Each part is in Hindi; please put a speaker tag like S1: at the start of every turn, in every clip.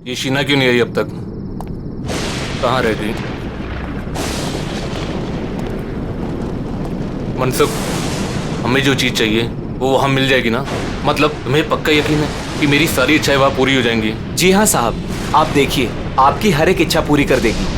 S1: ये शीना क्यों नहीं आई अब तक? कहाँ रह गई? मनसुख, हमें जो चीज चाहिए वो वहां मिल जाएगी ना? मतलब तुम्हें पक्का यकीन है कि मेरी सारी इच्छाएं वहां पूरी हो जाएंगी?
S2: जी हाँ साहब, आप देखिए, आपकी हर एक इच्छा पूरी कर देगी।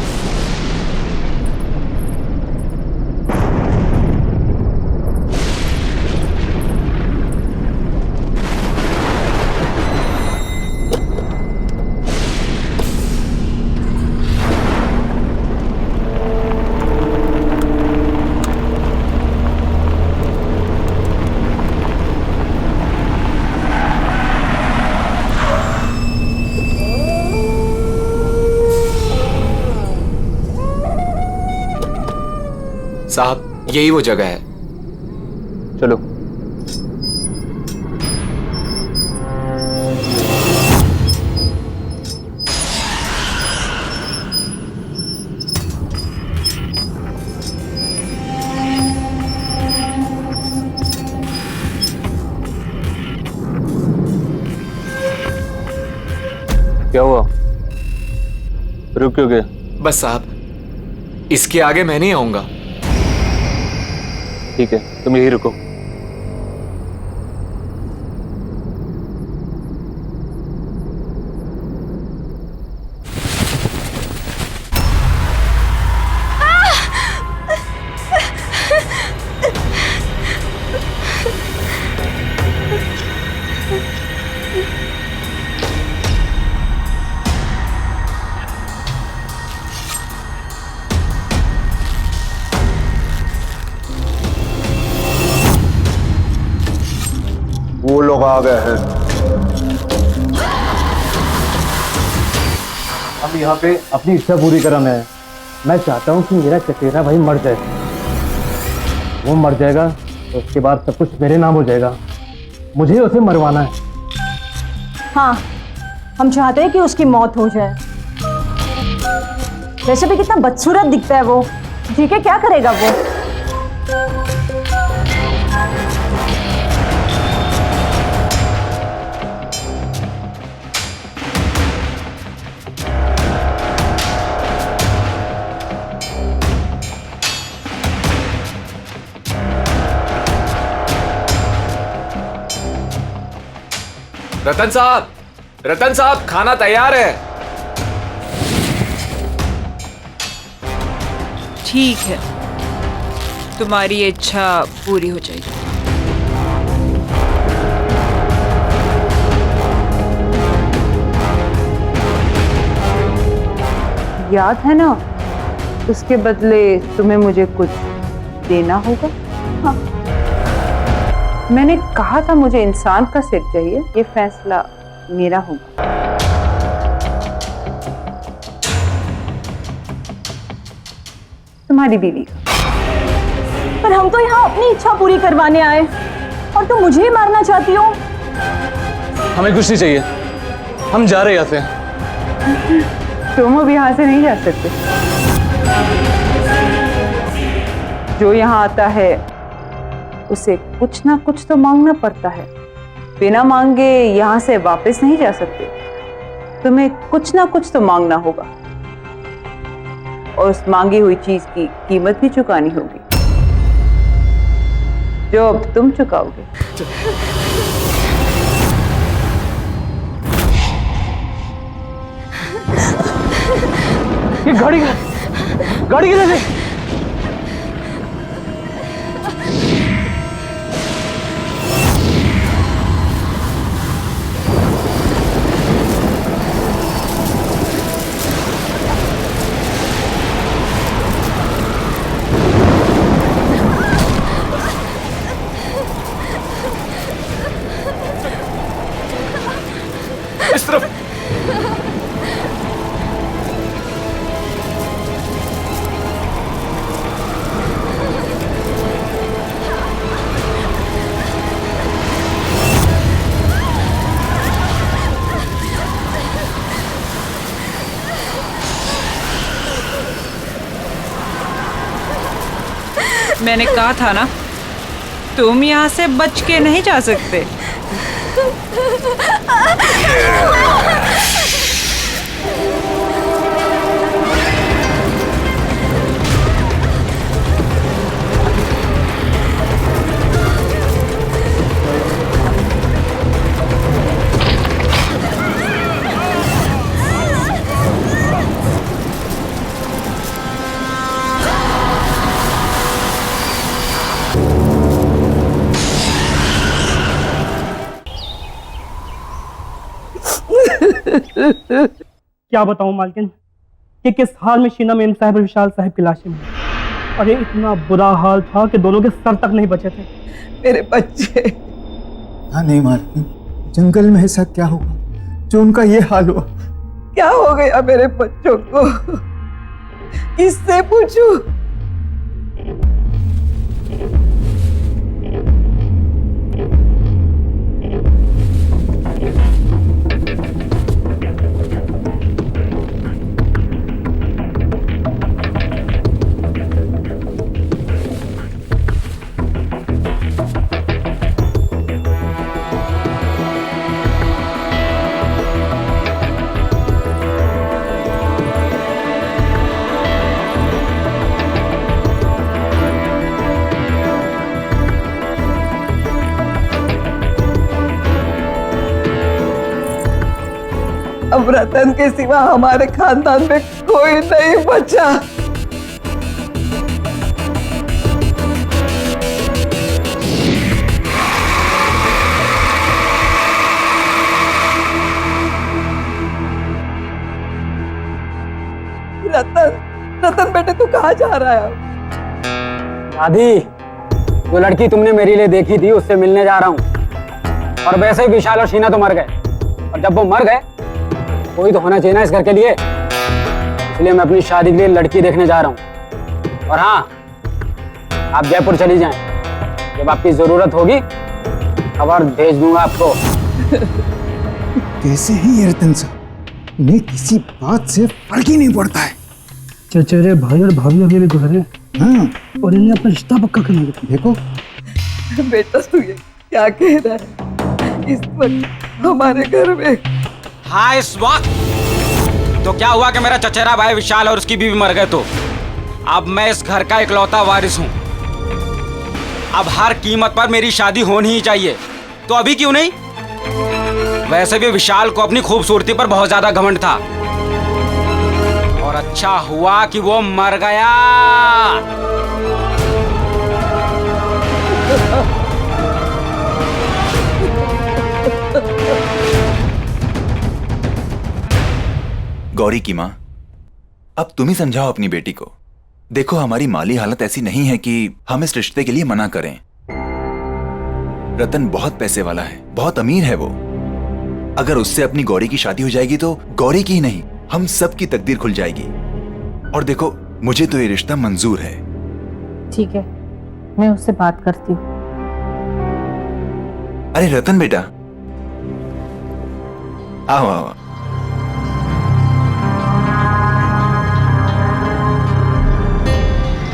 S2: साहब, यही वो जगह है।
S3: चलो। क्या हुआ? रुक क्यों गए?
S2: बस साहब, इसके आगे मैं नहीं आऊंगा।
S3: ठीक है, तुम यही रुको। वो लोग आ गए हैं। अब यहाँ पे अपनी इच्छा पूरी कराना है। मैं चाहता हूँ कि मेरा चचेरा भाई मर जाए। वो मर जाएगा तो उसके बाद सब कुछ मेरे नाम हो जाएगा। मुझे उसे मरवाना है।
S4: हाँ, हम चाहते हैं कि उसकी मौत हो जाए। वैसे भी कितना बदसूरत दिखता है वो। ठीक है, क्या करेगा वो?
S2: रतन साहब, खाना तैयार है।
S5: ठीक है, तुम्हारी इच्छा पूरी हो जाएगी। याद है ना, उसके बदले तुम्हें मुझे कुछ देना होगा। हाँ, मैंने कहा था मुझे इंसान का सिर चाहिए। ये फैसला मेरा होगा। तुम्हारी बीवी का।
S4: पर हम तो यहाँ अपनी इच्छा पूरी करवाने आए और तुम मुझे ही मारना चाहती हो।
S3: हमें कुछ नहीं चाहिए, हम जा रहे हैं यहाँ से।
S5: तुम अब यहाँ से नहीं जा सकते। जो यहाँ आता है उसे कुछ ना कुछ तो मांगना पड़ता है। बिना मांगे यहाँ से वापस नहीं जा सकते। तुम्हें कुछ ना कुछ तो मांगना होगा और उस मांगी हुई चीज की कीमत भी चुकानी होगी, जो अब तुम चुकाओगे।
S3: ये गाड़ी किधर है?
S2: इस तरफ।
S5: मैंने कहा था ना, तुम यहाँ से बच के नहीं जा सकते।
S3: क्या बताऊं मालकिन कि किस हाल में शीना मेम साहब और विशाल साहब की लाशें मिली। अरे इतना बुरा हाल था कि दोनों के सर तक नहीं बचे थे।
S5: मेरे बच्चे।
S6: नहीं मालकिन, जंगल में ऐसा क्या हुआ जो उनका ये हाल हुआ?
S5: क्या हो गया मेरे बच्चों को? किससे पूछूं? अब रतन के सिवा हमारे खानदान में कोई नहीं बचा। रतन बेटे तू कहाँ जा रहा है?
S7: दादी, जो लड़की तुमने मेरे लिए देखी थी उससे मिलने जा रहा हूँ। और वैसे ही विशाल और शीना तो मर गए, और जब वो मर गए कोई तो होना चाहिए ना इस घर के लिए, इसलिए मैं अपनी शादी के लिए लड़की देखने जा रहा हूँ। और हाँ, आप जयपुर चली जाएं, जब आपकी जरूरत होगी खबर भेज दूंगा आपको।
S6: कैसे हैं ये रतन साहब? इन्हें किसी बात से फर्क ही नहीं पड़ता है।
S3: चचेरे भाई और भाभी अभी भी गुजरे
S6: हाँ,
S3: और इन्हें अपना रिश्ता पक्का करने को।
S6: देखो
S5: बेटा तू ये क्या कह रहा है इस वक्त हमारे घर में?
S7: हाँ, इस वक्त तो क्या हुआ कि मेरा चचेरा भाई विशाल और उसकी बीवी मर गए, तो अब मैं इस घर का इकलौता वारिस हूँ। अब हर कीमत पर मेरी शादी होनी ही चाहिए, तो अभी क्यों नहीं? वैसे भी विशाल को अपनी खूबसूरती पर बहुत ज्यादा घमंड था, और अच्छा हुआ कि वो मर गया।
S8: गौरी की माँ, अब तुम ही समझाओ अपनी बेटी को। देखो, हमारी माली हालत ऐसी नहीं है कि हम इस रिश्ते के लिए मना करें। रतन बहुत पैसे वाला है, बहुत अमीर है वो। अगर उससे अपनी गौरी की शादी हो जाएगी तो गौरी की ही नहीं, हम सब की तकदीर खुल जाएगी। और देखो, मुझे तो ये रिश्ता मंजूर है।
S5: ठीक है, मैं उससे बात करती हूँ।
S8: अरे रतन बेटा, आओ आओ।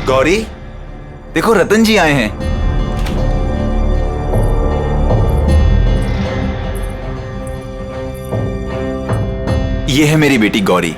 S8: गौरी, देखो रतन जी आए हैं। ये है मेरी बेटी गौरी।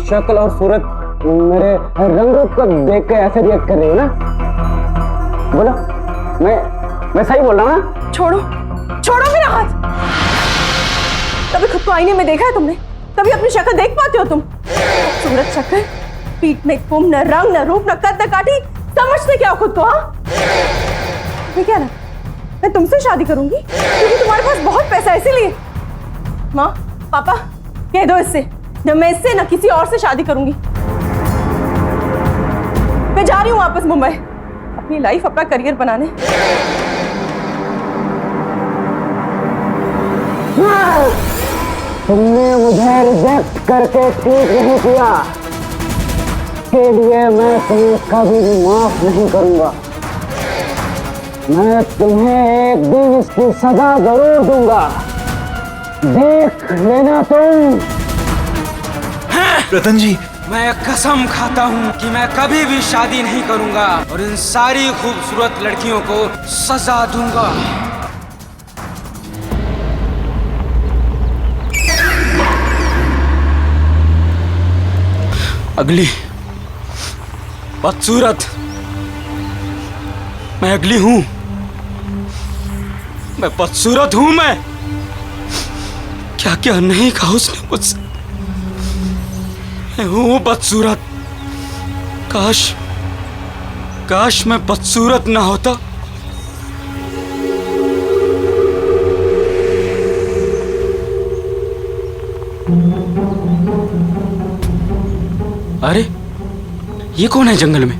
S7: शक्ल और सूरत, मेरे रंग रूप को देख के ऐसे रिएक्ट कर रही हो ना? बोलो, मैं सही बोल रहा हूँ ना?
S4: छोड़ो छोड़ो मेरा हाथ। कभी खुद को आईने में देखा है तुमने? कभी अपनी शक्ल देख पाते हो तुम? सूरत, शक्ल, पीठ में कुम, न रंग, न रूप, न कद, न काठी, समझते क्या हो खुद को? हाँ, क्या ना मैं तुमसे शादी करूंगी क्योंकि तुम्हारे पास बहुत पैसा है, इसीलिए। माँ, पापा, कह दो इससे न मैं इससे न किसी और से शादी करूंगी। मैं जा रही हूं वापस मुंबई, अपनी लाइफ, अपना करियर बनाने।
S7: तुमने मुझे रिजेक्ट करके ठीक नहीं किया, के लिए मैं तुम्हें कभी भी माफ नहीं करूंगा। मैं तुम्हें एक दिन इसकी सजा जरूर दूंगा, देख लेना तुम।
S8: रतन जी,
S7: मैं कसम खाता हूँ कि मैं कभी भी शादी नहीं करूंगा और इन सारी खूबसूरत लड़कियों को सजा दूंगा। अगली बदसूरत, मैं अगली हूं, मैं बदसूरत हूं। मैं क्या क्या नहीं कहा उसने मुझसे। मैं हूं बदसूरत। काश मैं बदसूरत ना होता। अरे ये कौन है जंगल में?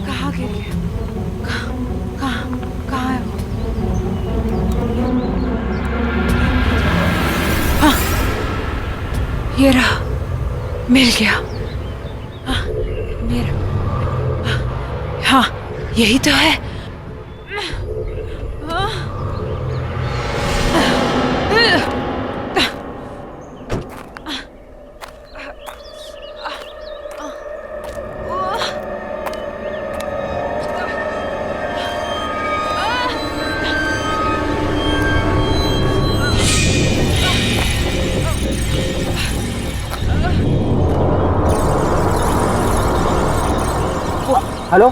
S5: कहाँ गिर गया? कहाँ है वो? हाँ, ये रहा, मिल गया। हाँ, मेरा, हाँ, यही तो है।
S7: हेलो,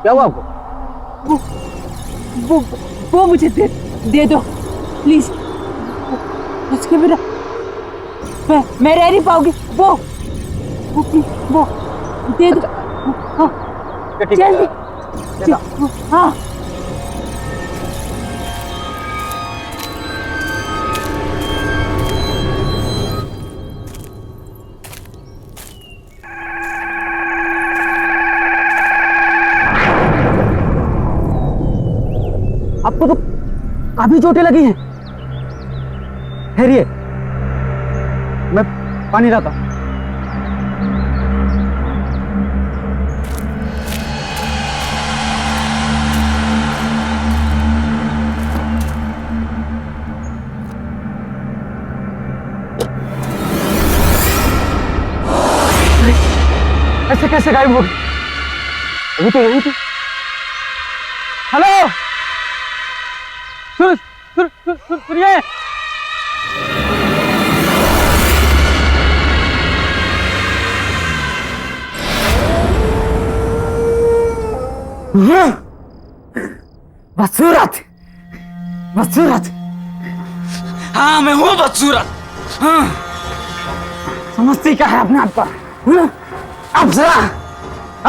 S7: क्या हुआ आपको?
S5: वो मुझे दे दो प्लीज। उसके बिना मैं रह नहीं पाऊंगी। वो दे दो। हाँ, जल्दी। हाँ,
S7: आपको तो काफी चोटें लगी हैं। ठहरिए, मैं पानी लाता हूं। ऐसे कैसे गायब हो गई? अभी तो यही थी। हेलो, सुनिए। बदसूरत, बदसूरत। हाँ, मैं हूँ बदसूरत। हाँ, समझती क्या है अपने आप को?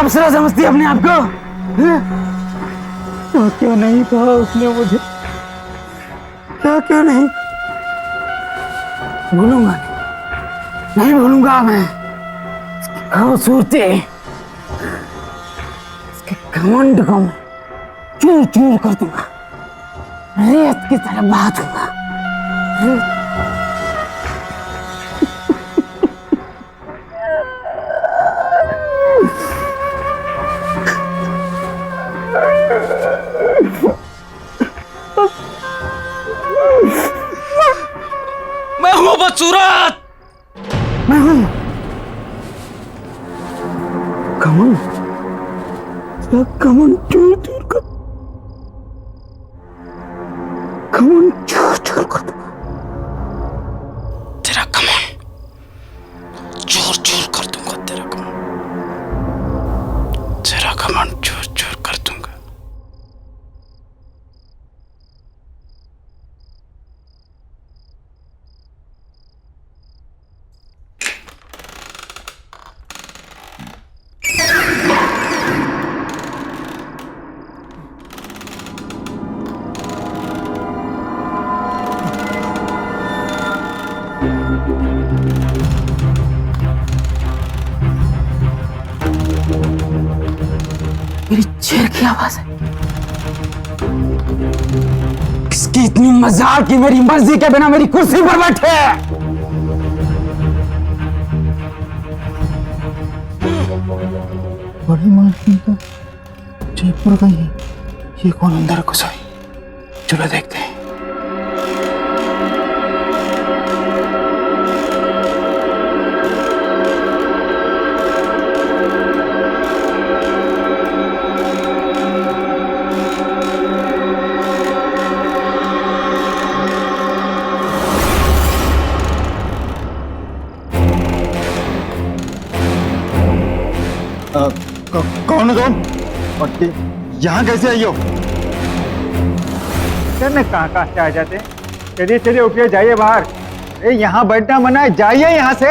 S7: अप्सरा समझती है अपने आप को? तो क्यों नहीं कहा उसने मुझे? क्यों नहीं? भूलूंगा नहीं भूलूंगा मैं। खूबसूरती, इसके घमंड को मैं चूर चूर कर दूंगा, रेत की तरह बहा दूंगा। मैं हूँ बदसूरत। मैं हूँ कमन चूर चूर कर, कमन चूर चूर कर दूंगा। तेरा कमन चूर चूर कर दूंगा। तेरा कमन चूर चूर कर दूंगा। मेरी शेर की आवाज है। किसकी इतनी मजाक कि मेरी मर्जी के बिना मेरी कुर्सी पर बैठे?
S6: बड़ी मालकिन तो जयपुर गई है। ये कौन अंदर घुस आई? चलो देखते हैं। कौन और यहाँ कैसे आई हो?
S7: मैं कहाँ से आ जाते हैं? चलिए चलिए उठिए, जाइए बाहर। अरे यहाँ बैठना मना है, जाइए यहाँ से।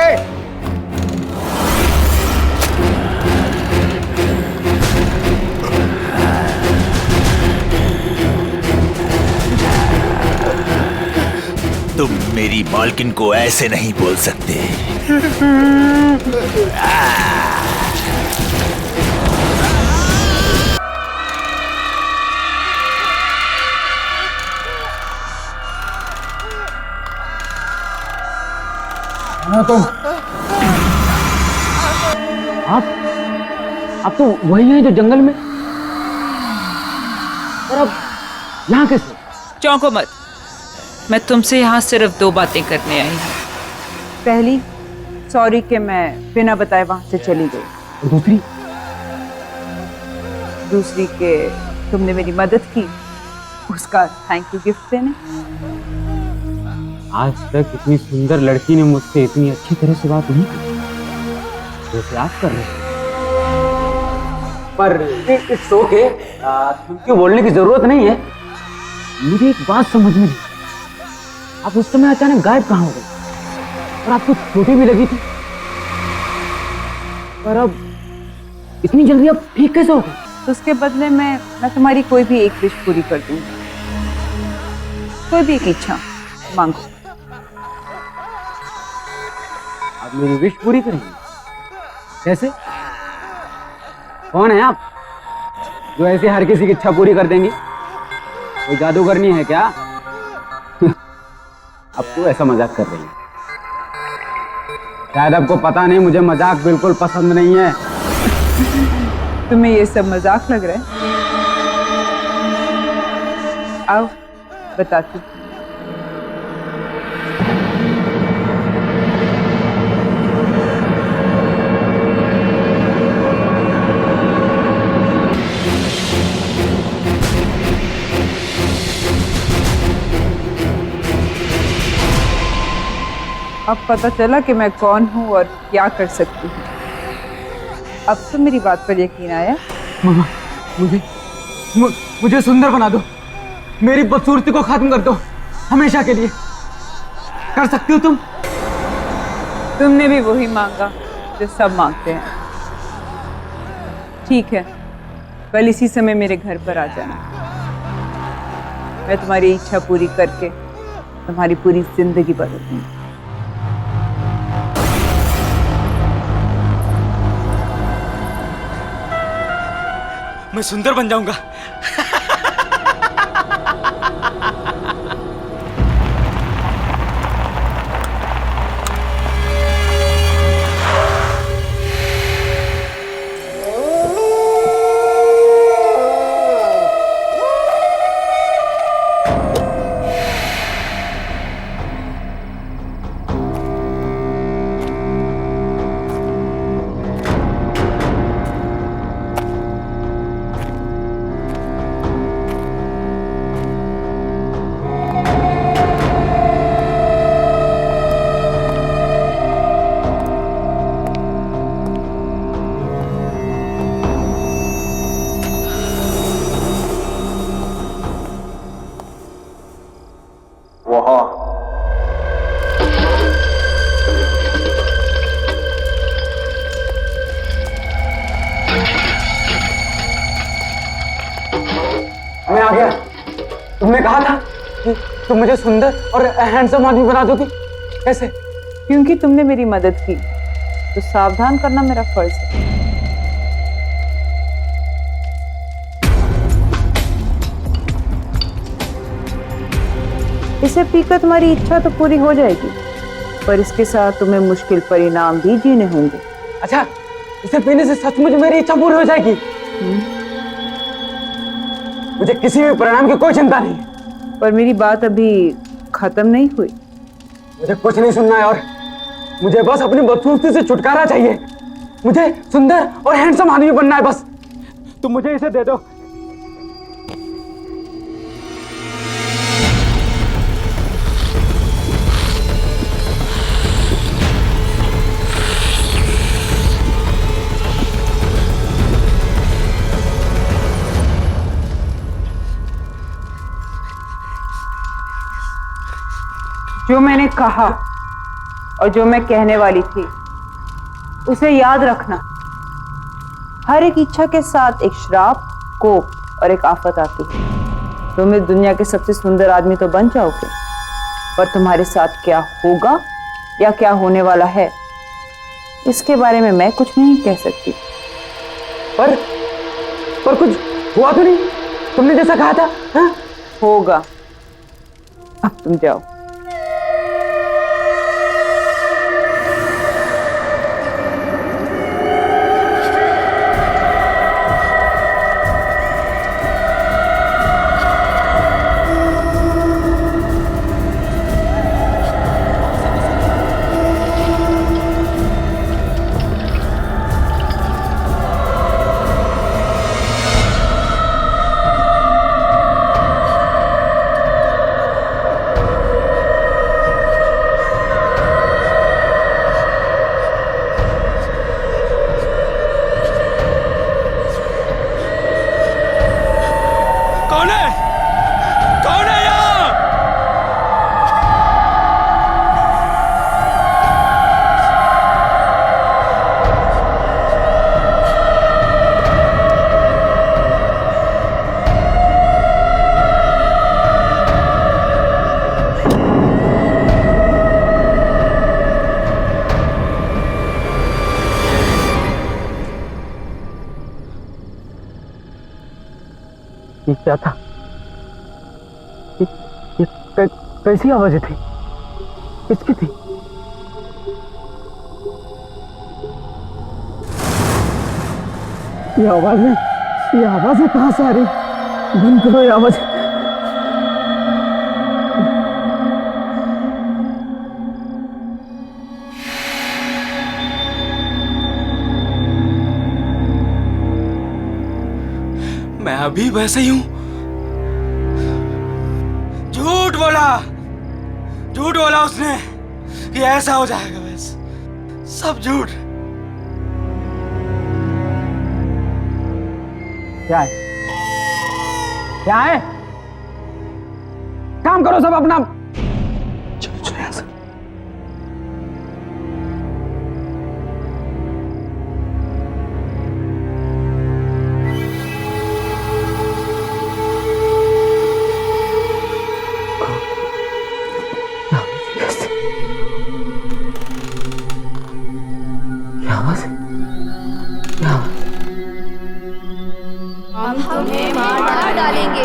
S8: तुम मेरी मालकिन को ऐसे नहीं बोल सकते।
S7: तुम आप तो वही हैं जो जंगल में, और अब यहाँ कैसे?
S5: चौंको मत, मैं तुमसे यहाँ सिर्फ 2 बातें करने आई हूँ। पहली, सॉरी कि मैं बिना बताए वहां से चली गई।
S7: और
S5: दूसरी कि तुमने मेरी मदद की, उसका थैंक यू गिफ्ट देने।
S7: आज तक इतनी सुंदर लड़की ने मुझसे इतनी अच्छी तरह से बात नहीं की जैसे आप कर रहे हैं। पर इट्स ओके, तुमको बोलने की जरूरत नहीं है। मुझे एक बात समझ में नहीं, आप उस समय अचानक गायब कहाँ हो गए? और आपको चोटें भी लगी थी, पर अब इतनी जल्दी आप ठीक कैसे हो गए?
S5: तो उसके बदले में मैं तुम्हारी कोई भी एक विश पूरी कर दूंगी। कोई भी एक इच्छा मांगो।
S7: आप मेरी विश पूरी करेंगे? कैसे? कौन है आप जो ऐसे हर किसी की इच्छा पूरी कर देंगी? कोई जादूगरनी है क्या? अब तो ऐसा मजाक कर रही है। शायद आपको पता नहीं, मुझे मजाक बिल्कुल पसंद नहीं है।
S5: तुम्हें ये सब मजाक लग रहा है? आओ बताती। अब पता चला कि मैं कौन हूँ और क्या कर सकती हूँ। अब तो मेरी बात पर यकीन आया।
S7: मामा, मुझे सुंदर बना दो, मेरी बदसूरती को खत्म कर दो हमेशा के लिए। कर सकती हो तुम?
S5: तुमने भी वही मांगा जो सब मांगते हैं। ठीक है, कल इसी समय मेरे घर पर आ जाना। मैं तुम्हारी इच्छा पूरी करके तुम्हारी पूरी जिंदगी बदल दूंगी।
S6: मैं सुंदर बन जाऊंगा।
S7: मैं आ गया। तुमने कहा था कि तुम मुझे सुंदर और हैंडसम आदमी बना दोगी। कैसे?
S5: क्योंकि तुमने मेरी मदद की, तो सावधान करना मेरा फर्ज है। इसे पीकर तुम्हारी इच्छा तो पूरी हो जाएगी, पर इसके साथ तुम्हें मुश्किल परिणाम भी जीने होंगे।
S7: अच्छा, इसे पीने से सचमुच मेरी इच्छा पूरी हो जाएगी? मुझे किसी भी परिणाम की कोई चिंता नहीं है।
S5: पर मेरी बात अभी खत्म नहीं हुई।
S7: मुझे कुछ नहीं सुनना है, और मुझे बस अपनी बदसूरती से छुटकारा चाहिए। मुझे सुंदर और हैंडसम आदमी बनना है बस। तुम मुझे इसे दे दो।
S5: जो मैंने कहा और जो मैं कहने वाली थी उसे याद रखना। हर एक इच्छा के साथ एक श्राप, कोप और एक आफत आती है। तुम इस दुनिया के सबसे सुंदर आदमी तो बन जाओगे, पर तुम्हारे साथ क्या होगा या क्या होने वाला है इसके बारे में मैं कुछ नहीं कह सकती।
S7: पर कुछ हुआ तो नहीं, तुमने जैसा कहा था? हाँ?
S5: होगा। अब तुम जाओ।
S3: ये क्या था? ये कैसी आवाजें थी? किसकी थी? ये आवाजें कहां से आ रही? बंद करो ये आवाज।
S6: मैं अभी वैसे ही हूं। झूठ बोला उसने कि ऐसा हो जाएगा। बस सब झूठ।
S7: क्या है? क्या है? काम करो सब अपना।
S6: चलो यहां से।
S9: हम तुम्हें मार डालेंगे।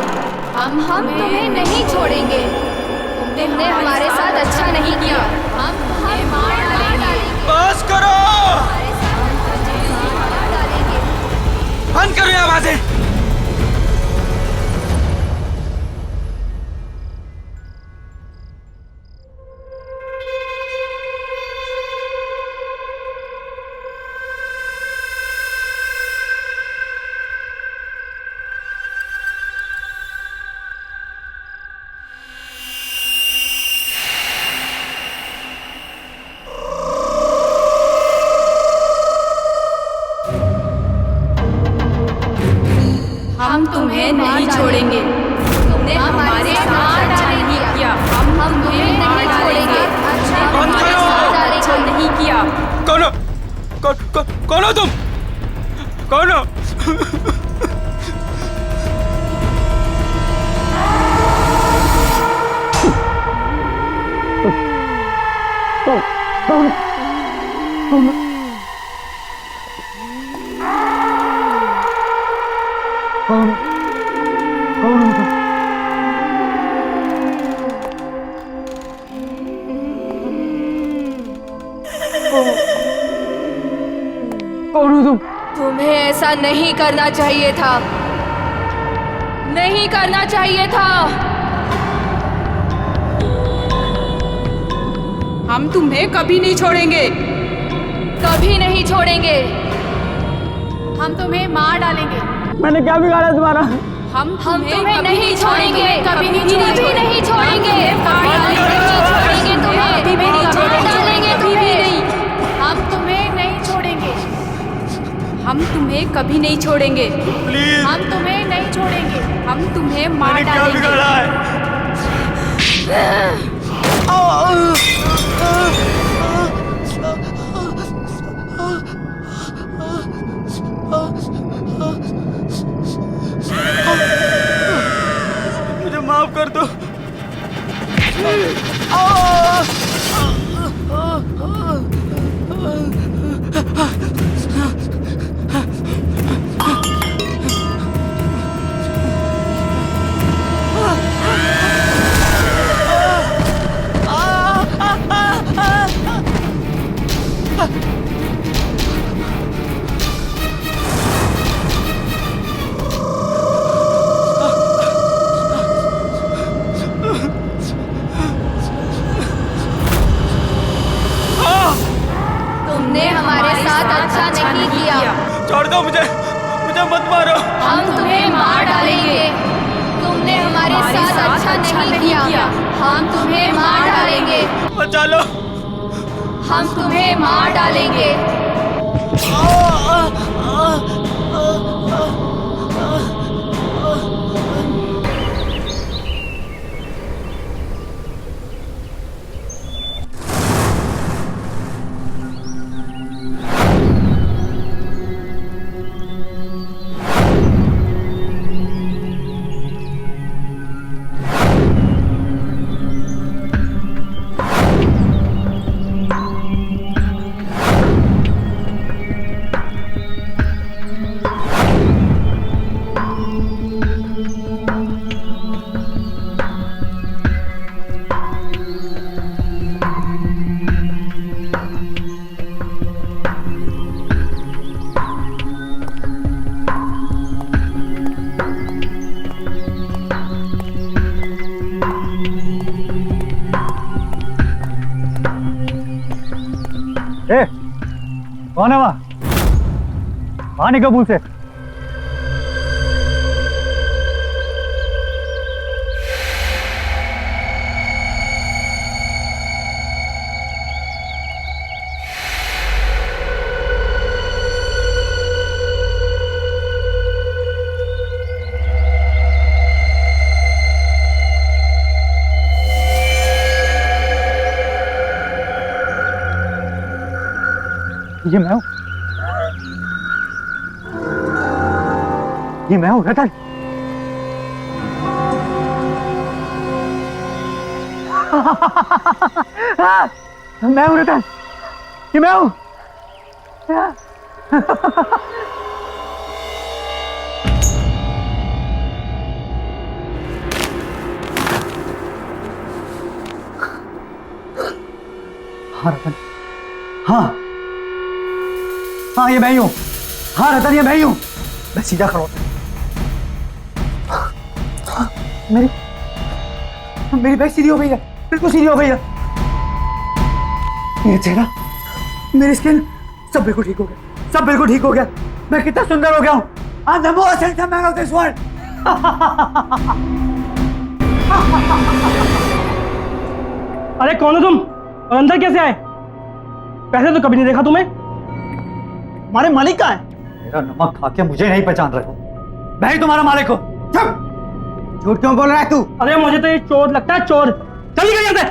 S9: हम तुम्हें नहीं छोड़ेंगे। तुमने हमारे साथ अच्छा नहीं किया। हम तुम्हें मार डालेंगे।
S6: बस करो। बंद करो ये आवाजें।
S9: हम तुम्हें नहीं छोड़ेंगे। तुमने हमारे साथ अच्छा नहीं किया। हम तुम्हें नहीं छोड़ेंगे। अच्छा नहीं किया।
S6: कौन हो तुम? कौन हो?
S7: कौन हो तुम?
S9: तुम्हें ऐसा नहीं करना चाहिए था। नहीं करना चाहिए था।
S5: हम तुम्हें कभी नहीं छोड़ेंगे।
S9: कभी नहीं छोड़ेंगे। हम तुम्हें मार डालेंगे।
S7: मैंने क्या बिगाड़ा तुम्हारा?
S9: हम तुम्हें नहीं छोड़ेंगे। कभी नहीं छोड़ेंगे। नहीं छोड़ेंगे। तुम्हें अभी भी नहीं छोड़ेंगे। तुम्हें नहीं। हम तुम्हें नहीं छोड़ेंगे। हम तुम्हें कभी नहीं छोड़ेंगे।
S6: प्लीज।
S9: हम तुम्हें नहीं छोड़ेंगे। हम तुम्हें मार
S6: क्या
S9: डालेंगे।
S6: बिगाड़ा है? मुझे माफ कर दो।
S9: तुमने हमारे साथ अच्छा नहीं किया।
S6: छोड़ दो मुझे, मुझे मत मारो।
S9: हम तुम्हें मार डालेंगे। तुमने हमारे साथ अच्छा नहीं किया। हम तुम्हें मार डालेंगे।
S6: बचा लो।
S9: हम तुम्हें मार डालेंगे।
S3: कौन है वहाँ? वहाँ निकलो मुंह से। ये मैं हूँ, ये मैं हूँ रतन। मैं हूँ रतन, ये मैं हूँ। हाँ रतन, हाँ हाँ ये मैं ही हूँ। हाँ रतन ये मैं ही हूँ। मैं सीधा खड़ा हूँ। मेरी बैक सीधी हो गई है, बिल्कुल सीधी हो गई है। मेरा चेहरा, मेरी स्किन सब बिल्कुल ठीक हो गया, सब बिल्कुल ठीक हो गया। मैं कितना सुंदर हो गया हूँ। I'm the most handsome man of this world.
S10: अरे कौन हो तुम और अंदर कैसे आए? पहले तो कभी नहीं देखा तुम्हें। हमारे मालिक कहाँ है?
S3: मेरा नमक खा के मुझे नहीं पहचान रहे हो। मैं ही तुम्हारा मालिक हूँ। झूठ क्यों बोल रहा है तू?
S10: अरे मुझे तो ये चोर लगता है, चोर। चल निकल यहाँ से।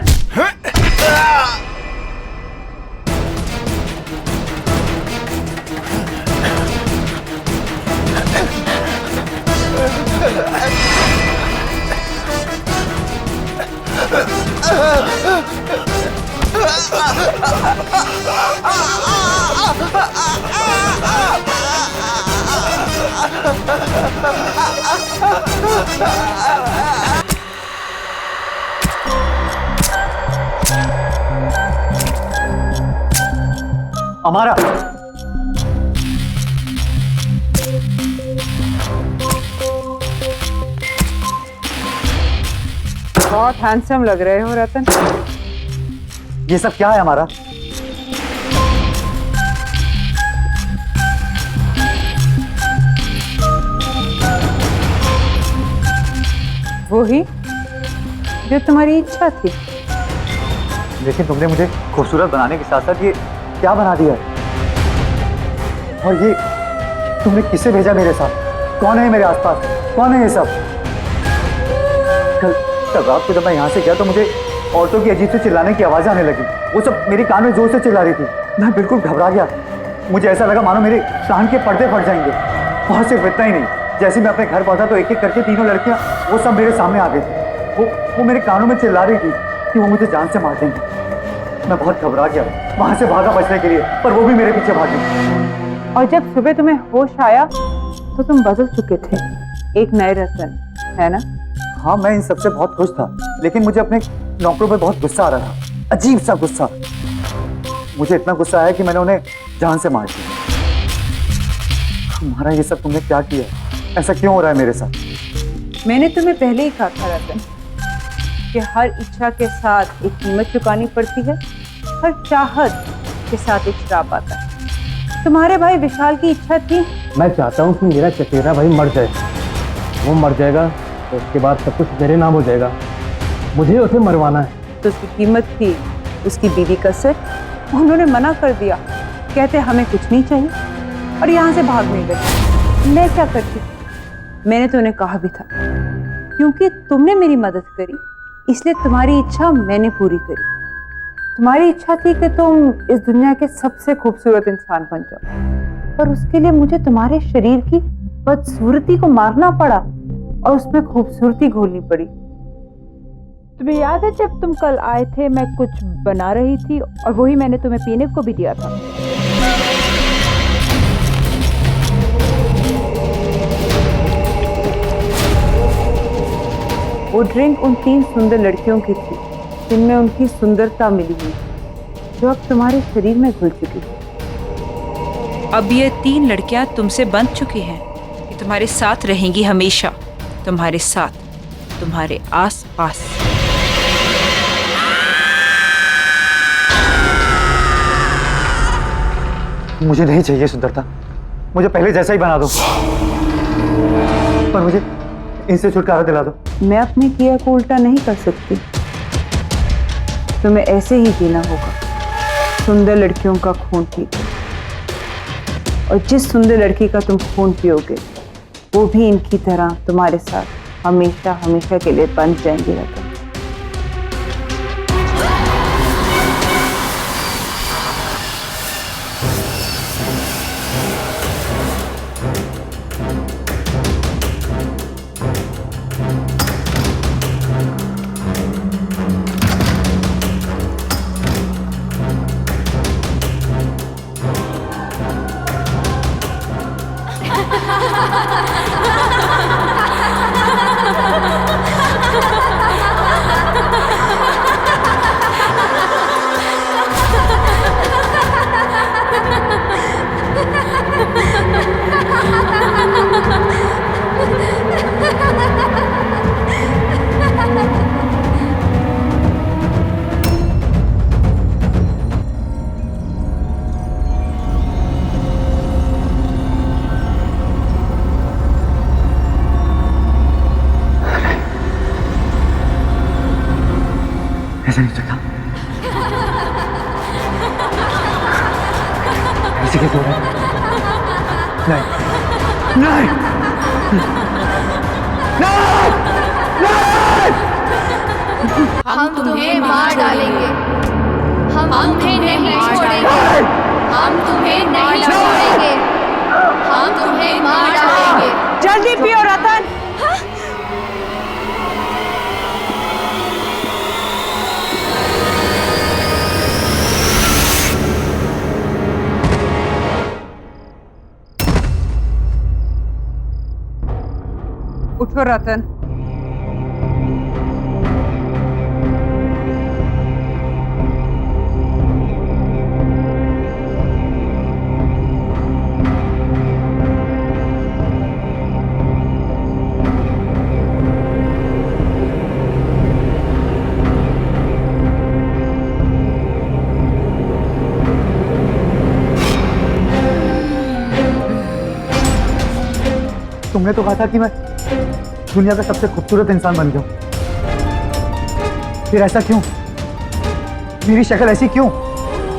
S3: हमारा
S5: बहुत हैंडसम लग रहे हो रतन।
S3: ये सब क्या है हमारा?
S5: वही जो तुम्हारी इच्छा थी।
S3: लेकिन तुमने मुझे खूबसूरत बनाने के साथ साथ ये क्या बना दिया है? और ये तुमने किसे भेजा मेरे साथ? कौन है मेरे आसपास? कौन है ये सब? कल रात को जब मैं यहाँ से गया तो मुझे औरतों की अजीब से चिल्लाने की आवाजें आने लगी। वो सब मेरे कान में जोर से चिल्ला रही थी। मैं बिल्कुल घबरा गया। मुझे ऐसा लगा मानो मेरे कान के पर्दे फट जाएंगे। और सिर्फ इतना ही नहीं, जैसे मैं अपने घर पहुंचा तो एक एक करके तीनों लड़कियां वो सब मेरे सामने आ गई थी। वो मेरे कानों में चिल्ला रही थी कि वो मुझे जान से मार देंगे। मैं बहुत घबरा गया, वहां से भागा बचने के लिए, पर वो भी मेरे पीछे भागी।
S5: और जब सुबह तुम्हें होश आया तो तुम बदल चुके थे, एक नए रतन, है ना?
S3: हाँ, मैं इन सबसे बहुत खुश था, लेकिन मुझे अपने नौकरों पे बहुत गुस्सा आ रहा था, अजीब सा गुस्सा। मुझे इतना गुस्सा आया कि मैंने उन्हें जान से मार दिया। तुम्हारा ये सब तुमने क्या किया? ऐसा क्यों हो रहा है मेरे साथ?
S5: मैंने तुम्हें पहले ही कहा था रतन कि हर इच्छा के साथ एक कीमत चुकानी पड़ती है, हर चाहत के साथ एक श्राप आता है। तुम्हारे भाई विशाल की इच्छा थी।
S3: मैं चाहता हूँ कि मेरा चचेरा भाई मर जाए। वो मर जाएगा तो उसके बाद सब कुछ मेरे नाम हो जाएगा। मुझे उसे मरवाना है।
S5: तो उसकी कीमत थी उसकी बीवी का सिर। उन्होंने मना कर दिया, कहते हमें कुछ नहीं चाहिए, और यहाँ से भागने लगे। मैं क्या करती? मैंने तो उन्हें कहा भी था, क्योंकि तुमने मेरी मदद करी इसलिए तुम्हारी इच्छा मैंने पूरी करी। तुम्हारी इच्छा थी कि तुम इस दुनिया के सबसे खूबसूरत इंसान बन जाओ, पर उसके लिए मुझे तुम्हारे शरीर की बदसूरती को मारना पड़ा और उसमें खूबसूरती घोलनी पड़ी। तुम्हें याद है जब तुम कल आए थे, मैं कुछ बना रही थी और वही मैंने तुम्हें पीने को भी दिया था। वो ड्रिंक उन 3 सुंदर लड़कियों की थी जिनमें उनकी सुंदरता मिली हुई, जो अब तुम्हारे शरीर में घुल चुकी है।
S11: अब ये 3 लड़कियां तुमसे बंध चुकी हैं कि तुम्हारे साथ रहेंगी हमेशा, तुम्हारे साथ, तुम्हारे आस पास।
S3: मुझे नहीं चाहिए सुंदरता, मुझे पहले जैसा ही बना दो, पर मुझे इनसे छुटकारा दिला दो।
S5: मैं अपने किया को उल्टा नहीं कर सकती, तुम्हें ऐसे ही जीना होगा, सुंदर लड़कियों का खून पीकर। और जिस सुंदर लड़की का तुम खून पियोगे वो भी इनकी तरह तुम्हारे साथ हमेशा हमेशा के लिए बंध जाएंगी रतन।
S3: ऐसा नहीं चलता। ऐसे कैसे हो रहा है? नहीं, नहीं,
S9: हम तुम्हें मार डालेंगे, हम तुम्हें नहीं छोड़ेंगे, हम तुम्हें नहीं छोड़ेंगे, हम तुम्हें मार डालेंगे।
S5: जल्दी पियो रतन। उठो रतन।
S3: तुमने तो कहा था कि मैं दुनिया का सबसे खूबसूरत इंसान बन जाऊं, फिर ऐसा क्यों? मेरी शक्ल ऐसी क्यों?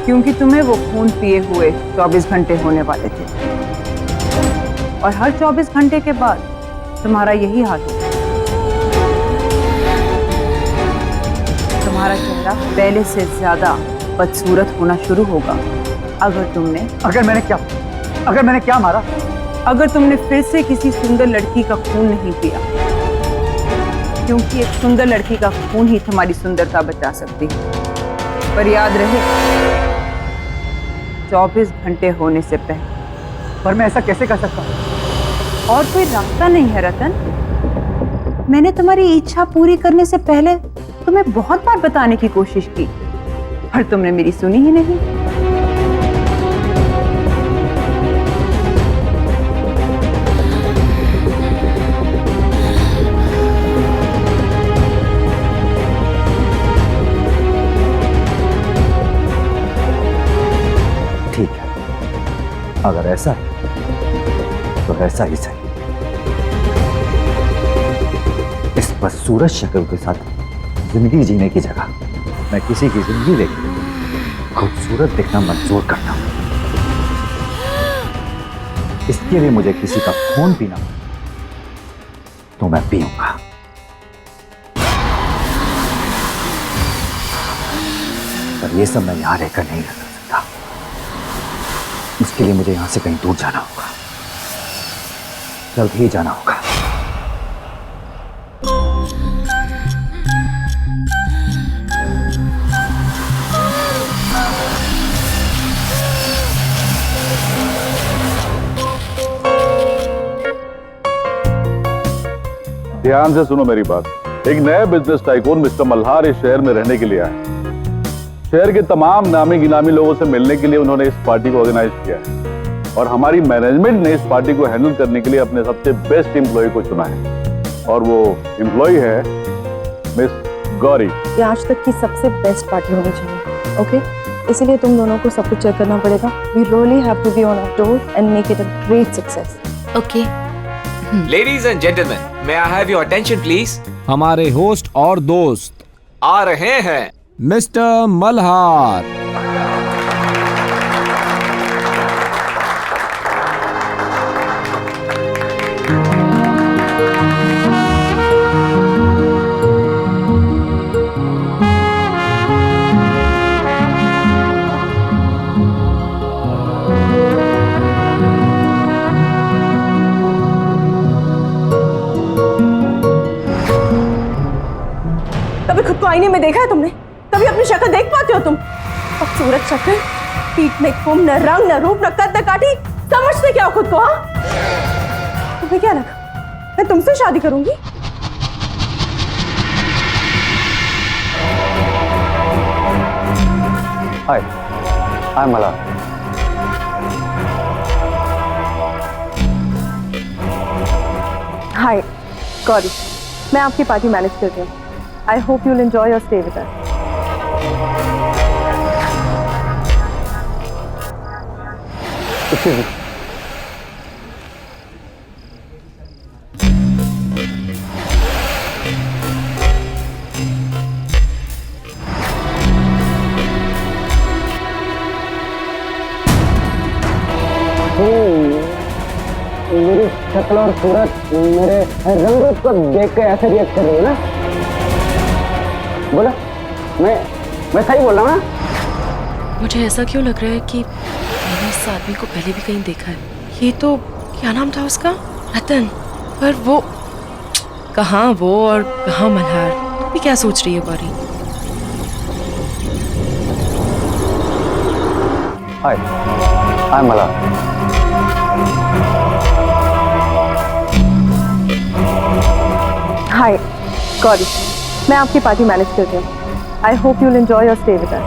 S5: क्योंकि तुम्हें वो खून पिए हुए 24 घंटे होने वाले थे, और हर 24 घंटे के बाद तुम्हारा यही हाल होगा। तुम्हारा पहले से ज्यादा बदसूरत होना शुरू होगा अगर
S6: मैंने क्या मारा?
S5: अगर तुमने फिर से किसी सुंदर लड़की का खून नहीं पिया, क्योंकि एक सुंदर लड़की का खून ही तुम्हारी सुंदरता बचा सकती है। पर याद रहे, 24 घंटे होने से पहले।
S6: पर मैं ऐसा कैसे कर सकता हूँ?
S5: और कोई रास्ता नहीं है रतन। मैंने तुम्हारी इच्छा पूरी करने से पहले तुम्हें बहुत बार बताने की कोशिश की, पर तुमने मेरी सुनी ही नहीं।
S6: ठीक है, अगर ऐसा है तो ऐसा ही सही। इस बदसूरत शक्ल के साथ जिंदगी जीने की जगह मैं किसी की जिंदगी देखकर खूबसूरत देखना मंजूर करता हूं। इसके लिए मुझे किसी का खून पीना तो मैं पीऊंगा। पर यह सब मैं यहां रहकर नहीं कर सकता। इसके लिए मुझे यहां से कहीं दूर जाना होगा, जल्द ही जाना होगा।
S12: ध्यान से सुनो मेरी बात। एक नया बिजनेस टाइकून मिस्टर मल्हार इस शहर में रहने के लिए आए। शहर के तमाम नामी गिनामी लोगों से मिलने के लिए उन्होंने इस पार्टी को ऑर्गेनाइज किया है और हमारी मैनेजमेंट ने इस पार्टी को हैंडल करने के लिए अपने सबसे बेस्ट एम्प्लॉय को चुना है और वो एम्प्लॉय है मिस गौरी।
S4: ये आज तक की सबसे बेस्ट पार्टी होनी चाहिए, ओके? इसीलिए तुम दोनों को सब कुछ चेक करना पड़ेगा। We really have to be on our toes and make it a great success.
S2: Okay. Ladies and gentleman, may I have your attention please?
S13: हमारे होस्ट और दोस्त
S2: आ रहे हैं,
S13: मिस्टर मल्हार।
S4: कभी खुद को आईने में देखा है तुमने? कभी अपनी शक्ल देख पाते हो तुम? खूबसूरत शक्ल, पीठ में कुम, न रंग न रूप न कद न काठी, समझते क्या हो खुद को? हाँ, तुम्हें क्या लगा मैं तुमसे शादी करूंगी?
S6: हाय, आई एम मल्हार।
S4: हाय गौरी, मैं आपकी पार्टी मैनेज कर रही हूँ। I hope you'll enjoy your stay with us.
S6: Excuse me. मेरी शक्ल और सूरत, मेरे रंग रूप को देख के ऐसे रिएक्ट कर रही है ना? बोला, मैं सही बोल रहा हूँ ना?
S14: मुझे ऐसा क्यों लग रहा है कि मैंने इस आदमी को पहले भी कहीं देखा है। ये तो क्या नाम था उसका? रतन। पर वो कहाँ वो और कहाँ मल्हार? तुम भी क्या सोच रही है गौरी?
S6: हाय, आई एम मल्हार।
S4: हाय गौरी, मैं आपकी पार्टी मैनेज कर रही हूँ। I hope you'll enjoy your stay with us.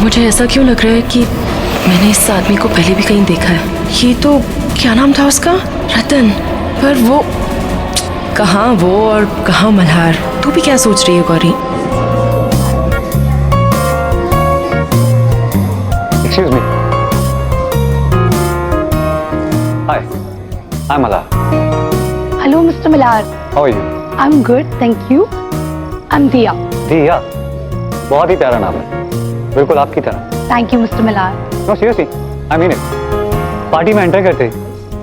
S14: मुझे ऐसा क्यों लग रहा है कि मैंने इस आदमी को पहले भी कहीं देखा है। ये तो क्या नाम था उसका? रतन। पर वो कहाँ वो और कहाँ मल्हार? तू भी क्या सोच रही है Gauri?
S6: Excuse me. Hi, I'm Mala.
S15: Hello, Mr. Millar.
S6: How are you?
S15: I'm good, thank you. I'm Diya.
S16: दिया, बहुत ही प्यारा नाम है, बिल्कुल आपकी तरह।
S15: Thank you, Mr. Millar.
S16: No, seriously, I mean it. Party में एंटर करते ही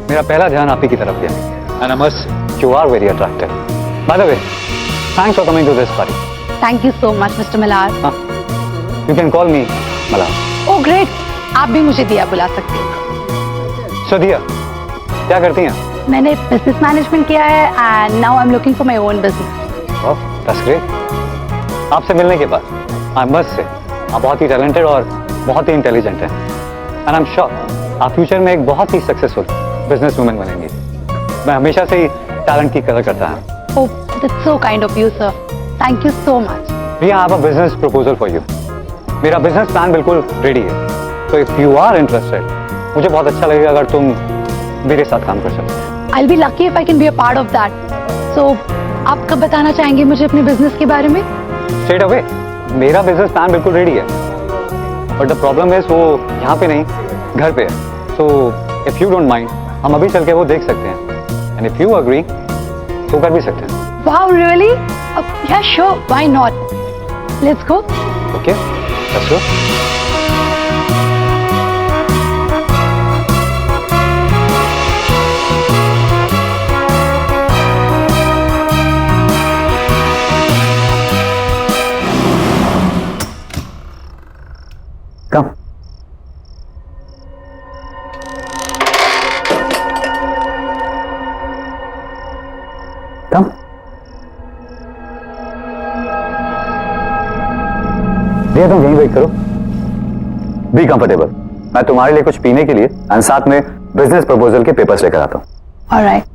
S16: मेरा पहला ध्यान आप ही की तरफ गया। And I must, you are very attractive. By the way, thanks for coming to this party.
S15: Thank you so much, Mr. Millar.
S16: You can call me Malhar.
S15: Oh, great. आप भी मुझे दिया बुला सकते हैं।
S16: So दिया, क्या करती हैं?
S15: मैंने बिजनेस मैनेजमेंट किया है and now I'm looking for my own business.
S16: Oh, that's great. आपसे मिलने के बाद I must say, आप बहुत ही टैलेंटेड और बहुत ही इंटेलिजेंट हैं। And I'm sure आप फ्यूचर में एक बहुत ही सक्सेसफुल बिजनेस वुमन बनेंगी। मैं हमेशा से ही टैलेंट की कदर करता हूँ।
S15: Oh, that's so kind of you, sir. Thank you so much.
S16: We have a business proposal for you. मेरा बिजनेस प्लान बिल्कुल रेडी है। तो if you are interested, मुझे बहुत अच्छा लगेगा अगर तुम मेरे साथ काम कर सकते।
S15: I'll be lucky if I can be a part of that. So, आप कब बताना चाहेंगे मुझे अपने बिजनेस के बारे में?
S16: Straight away. मेरा बिजनेस प्लान बिल्कुल रेडी है। But the problem is वो यहाँ पे नहीं, घर पे है। So, if you don't mind, हम अभी चल के वो देख सकते हैं। And if you agree, तो कर भी सकते हैं।
S15: Wow, really? Yeah, sure. Why not? Let's go.
S16: Okay, let's go. Come. Come. भैया तुम यहीं वेट करो। Be comfortable. मैं तुम्हारे लिए कुछ पीने के लिए और साथ में बिजनेस प्रपोजल के पेपर्स लेकर आता हूँ।
S15: All right.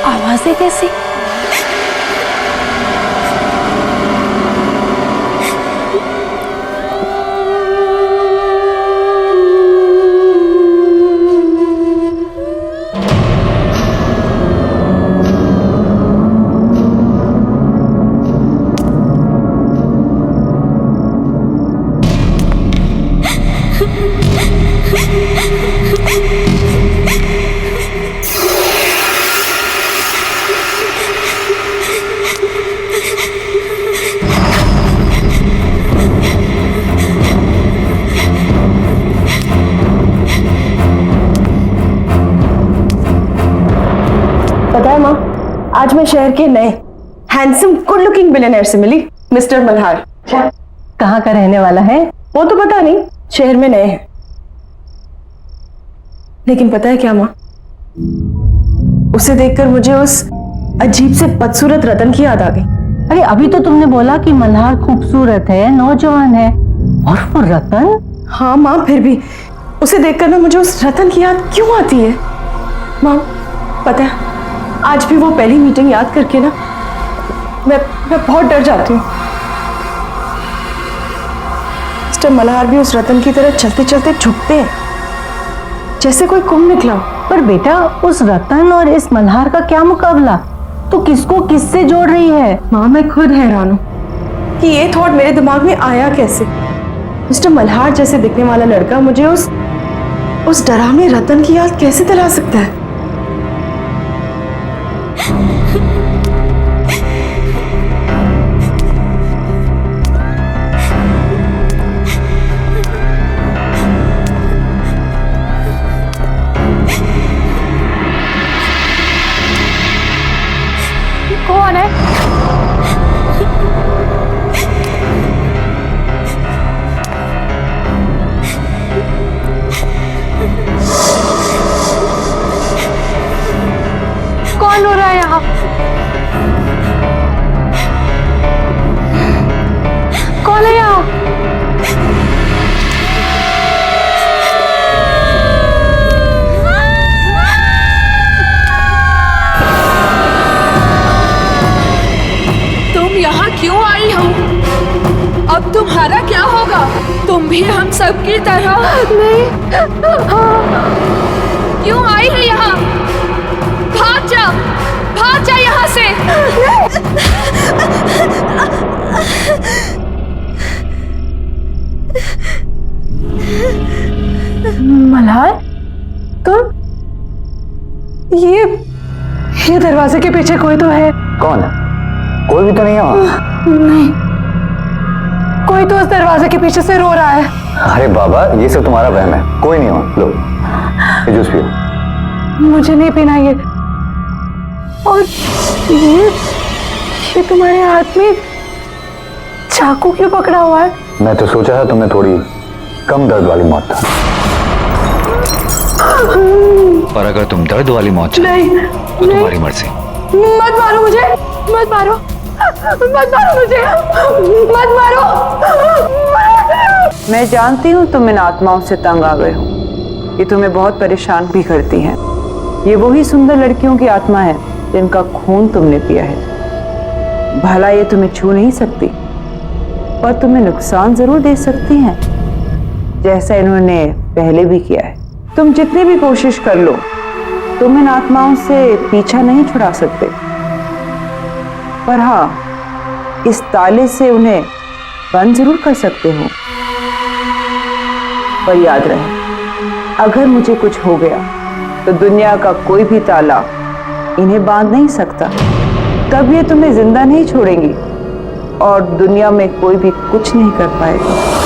S15: आवाजें कैसी?
S4: पता है माँ, आज मैं शहर के नए हैंडसम गुड लुकिंग बिलियनर से मिली, मिस्टर मल्हार। कहाँ का रहने वाला है वो तो पता नहीं, शहर में नए हैं। लेकिन पता है क्या माँ, उसे देखकर मुझे उस अजीब से बदसूरत रतन की याद आ गई।
S5: अरे अभी तो तुमने बोला कि मल्हार खूबसूरत है, नौजवान है, और वो रतन?
S4: हाँ माँ, फिर भी उसे देखकर ना मुझे उस रतन की याद क्यों आती है माँ? पता है आज भी वो पहली मीटिंग याद करके ना मैं बहुत डर जाती हूँ। मिस्टर मल्हार भी उस रतन की तरह चलते चलते झुकते हैं जैसे कोई कुंभ निकला।
S5: पर बेटा उस रतन और इस मल्हार का क्या मुकाबला? तो किसको किससे जोड़ रही है?
S4: माँ मैं खुद हैरान हूँ कि ये थॉट मेरे दिमाग में आया कैसे। मिस्टर मल्हार जैसे दिखने वाला लड़का मुझे उस डरावने रतन की याद कैसे दिला सकता है?
S15: कौन है? कौन हो रहा है यहाँ? ये दरवाजे के पीछे कोई तो है।
S16: कौन है? कोई भी तो नहीं है वहाँ।
S15: नहीं, कोई तो उस दरवाजे के पीछे से रो रहा है।
S16: अरे बाबा, ये सब तुम्हारा वहम है, कोई नहीं वहाँ। लो ये जूस पियो।
S15: मुझे नहीं पीना ये। और ये तुम्हारे हाथ में चाकू क्यों पकड़ा हुआ है?
S16: मैं तो सोचा था तुम्हें थोड़ी कम दर्द वाली मौत था, पर अगर तुम दर्द वाली मौत चाहते तो तुम्हारी मर्जी।
S15: मत मारो मुझे, मत मारो, मत मारो मुझे, मत मारो।
S5: मैं जानती हूँ तुम इन आत्माओं से तंग आ गए हो, ये तुम्हें बहुत परेशान भी करती हैं। ये वही सुंदर लड़कियों की आत्मा है जिनका खून तुमने पिया है। भला ये तुम्हें छू नहीं सकती, पर तुम्हें नुकसान जरूर दे सकती हैं, जैसा इन्होंने पहले भी किया है। तुम जितनी भी कोशिश कर लो, तुम इन आत्माओं से पीछा नहीं छुड़ा सकते, पर हाँ, इस ताले से उन्हें बंद जरूर कर सकते हो। पर याद रहे, अगर मुझे कुछ हो गया तो दुनिया का कोई भी ताला इन्हें बांध नहीं सकता। तब ये तुम्हें जिंदा नहीं छोड़ेंगी और दुनिया में कोई भी कुछ नहीं कर पाएगा।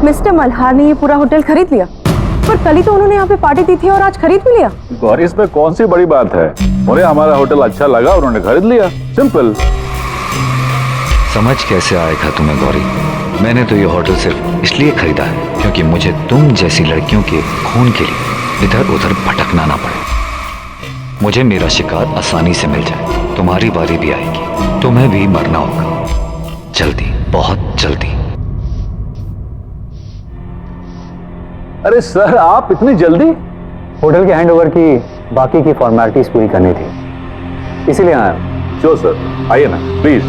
S4: मिस्टर मल्हार ने ये पूरा होटल खरीद लिया? पर कल ही तो उन्होंने यहाँ पे पार्टी दी थी और आज खरीद भी लिया।
S12: गौरी, इसमें कौन सी बड़ी बात है? उन्हें हमारा होटल अच्छा लगा, उन्होंने खरीद लिया, सिंपल।
S16: समझ कैसे आएगा तुम्हें गौरी? मैंने तो ये होटल सिर्फ इसलिए खरीदा है क्योंकि मुझे तुम जैसी लड़कियों के खून के लिए इधर उधर भटकना ना पड़े। मुझे मेरा शिकार आसानी से मिल जाए। तुम्हारी बारी भी आएगी, तुम्हें भी मरना होगा, जल्दी, बहुत जल्दी।
S12: अरे सर, आप इतनी जल्दी?
S16: होटल के हैंडओवर की बाकी की फॉर्मेलिटीज पूरी करनी थी, इसीलिए आया।
S12: श्योर सर, आइए ना प्लीज।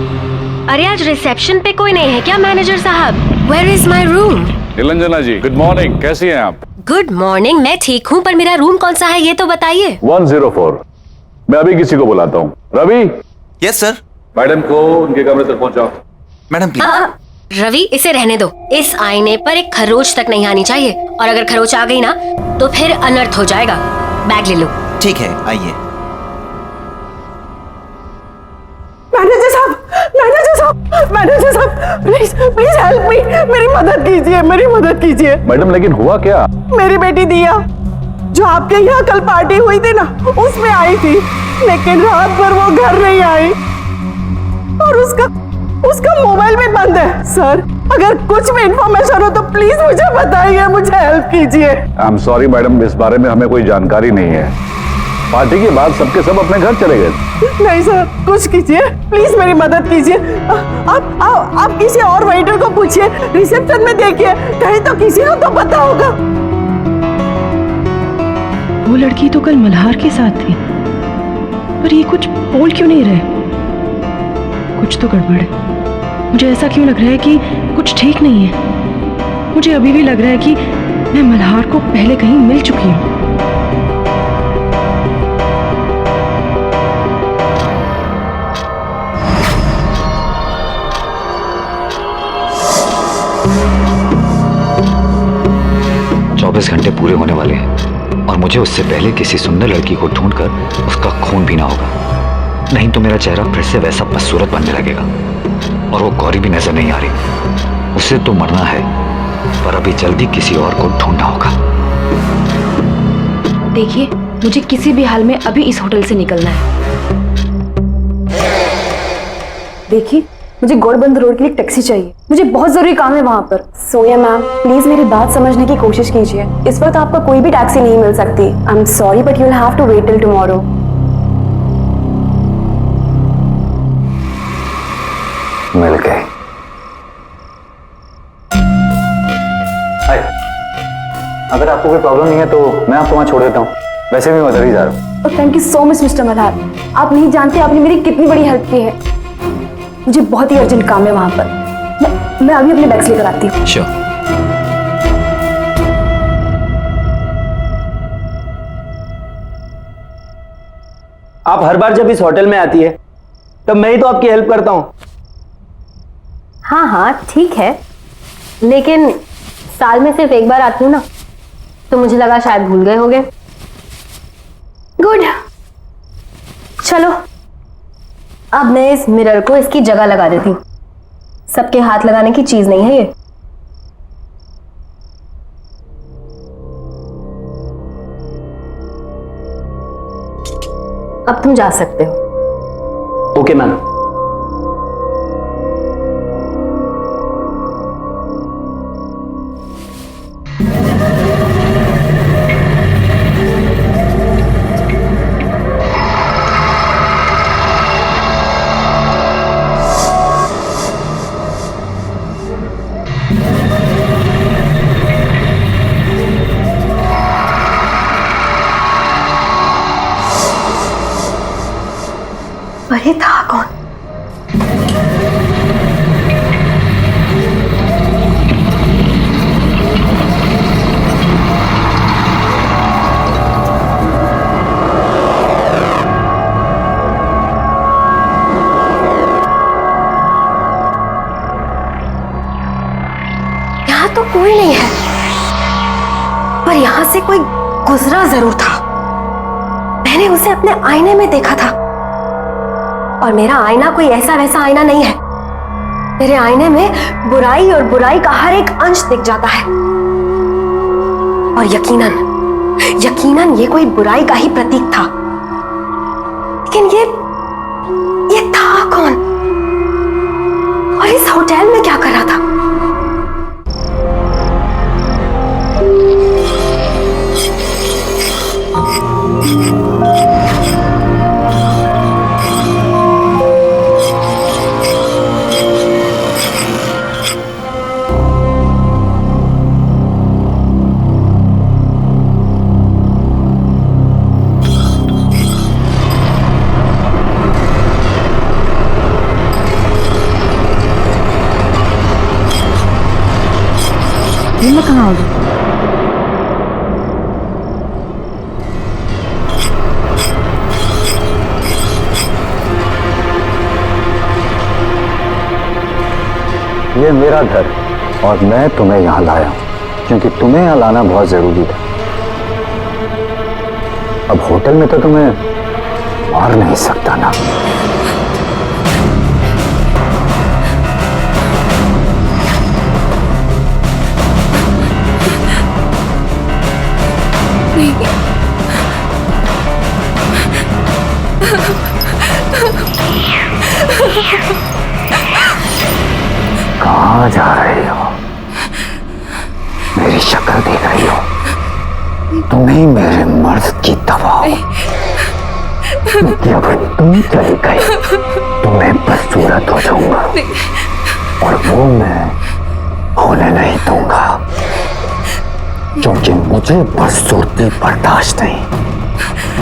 S14: अरे आज रिसेप्शन पे कोई नहीं है क्या मैनेजर साहब? Where is my room?
S12: Niranjana ji, good morning, कैसी हैं आप?
S14: गुड मॉर्निंग, मैं ठीक हूँ, पर मेरा रूम कौन सा है ये तो बताइए।
S12: 104। मैं अभी किसी को बुलाता हूँ। रवि।
S8: Yes sir.
S12: मैडम को उनके कमरे तक पहुंचाओ।
S8: Madam please.
S14: रवि, इसे रहने दो। इस आईने पर एक खरोच तक नहीं आनी चाहिए, और अगर खरोच आ गई ना तो फिर अनर्थ हो जाएगा। बैग ले लो।
S8: ठीक है, आइए।
S4: मैनेजर साहब, मैनेजर साहब, मैनेजर साहब, प्लीज प्लीज हेल्प मी, मेरी मदद कीजिए, मेरी मदद कीजिए।
S12: मैडम, लेकिन हुआ क्या?
S4: मेरी बेटी दिया, जो आपके यहाँ कल पार्टी हुई थी ना, उसमें आई थी, लेकिन रात भर वो घर नहीं आई और उसका मोबाइल भी बंद है। सर, अगर कुछ भी इंफॉर्मेशन हो तो प्लीज मुझे बताइए, मुझे हेल्प कीजिए।
S12: आई एम सॉरी मैडम, इस बारे में हमें कोई जानकारी नहीं है। पार्टी के बाद सबके सब अपने घर चले गए।
S4: नहीं सर, कुछ कीजिए, प्लीज मेरी मदद कीजिए। आप किसी और वेटर को पूछिए, रिसेप्शन में देखिए, कहीं तो किसी को तो पता होगा।
S14: वो लड़की तो कल मल्हार के साथ थी, पर ये कुछ बोल क्यों नहीं रहे? कुछ तो गड़बड़ है। मुझे ऐसा क्यों लग रहा है कि कुछ ठीक नहीं है। मुझे अभी भी लग रहा है कि मैं मल्हार को पहले कहीं मिल चुकी हूँ।
S16: चौबीस घंटे पूरे होने वाले हैं और मुझे उससे पहले किसी सुंदर लड़की को ढूंढकर उसका खून पीना होगा, नहीं तो मेरा चेहरा फिर से वैसा बदसूरत बनने लगेगा। और वो गौरी भी नजर नहीं आ रही। उसे तो मरना है, पर अभी जल्दी किसी और को ढूंढना होगा।
S14: देखिए, मुझे किसी भी हाल में अभी इस होटल से निकलना है।
S4: देखिए, मुझे गौरबंद रोड के लिए टैक्सी चाहिए, मुझे बहुत जरूरी काम है वहाँ पर। सोया मैम, प्लीज मेरी बात समझने की कोशिश कीजिए। इस वक्त आपको कोई भी टैक्सी नहीं मिल सकती। I am sorry but you will have to wait till tomorrow.
S16: मिल गए। अगर आपको कोई प्रॉब्लम नहीं है तो मैं आपको वहां छोड़ देता हूँ, वैसे भी मैं उधर ही जा रहा हूँ।
S4: Thank you so much mister Malhar, आप नहीं जानते आपने मेरी कितनी बड़ी हेल्प की है। मुझे बहुत ही अर्जेंट काम है वहां पर। मैं अभी अपने बैग्स लेकर आती हूँ।
S6: श्योर।
S10: आप हर बार जब इस होटल में आती है तब मैं ही तो आपकी हेल्प करता हूँ।
S15: हाँ हाँ ठीक है, लेकिन साल में सिर्फ एक बार आती हूँ ना, तो मुझे लगा शायद भूल गए होगे। गुड, चलो अब मैं इस मिरर को इसकी जगह लगा देती हूँ। सबके हाथ लगाने की चीज नहीं है ये। अब तुम जा सकते हो।
S10: Okay ma'am.
S15: अरे था कौन? यहाँ तो कोई नहीं है, पर यहाँ से कोई गुजरा जरूर था। मैंने उसे अपने आईने में देखा था, और मेरा आईना कोई ऐसा वैसा आईना नहीं है। मेरे आईने में बुराई और बुराई का हर एक अंश दिख जाता है, और यकीनन ये कोई बुराई का ही प्रतीक था। लेकिन ये था कौन, और इस होटल में क्या कर रहा था?
S14: मैं कहाँ हो गई?
S16: ये मेरा घर और मैं तुम्हें यहाँ लाया हूँ क्योंकि तुम्हें यहाँ लाना बहुत जरूरी था। अब होटल में तो तुम्हें मार नहीं सकता ना। कहाँ जा रही हो? मेरी शक्ल देख रही हो? तुम ही मेरे मर्द की दवा हो। जब तुम चली गई तो मैं बदसूरत हो जाऊंगा, और वो मैं होने नहीं दूंगा, क्योंकि मुझे बदसूरती बर्दाश्त नहीं,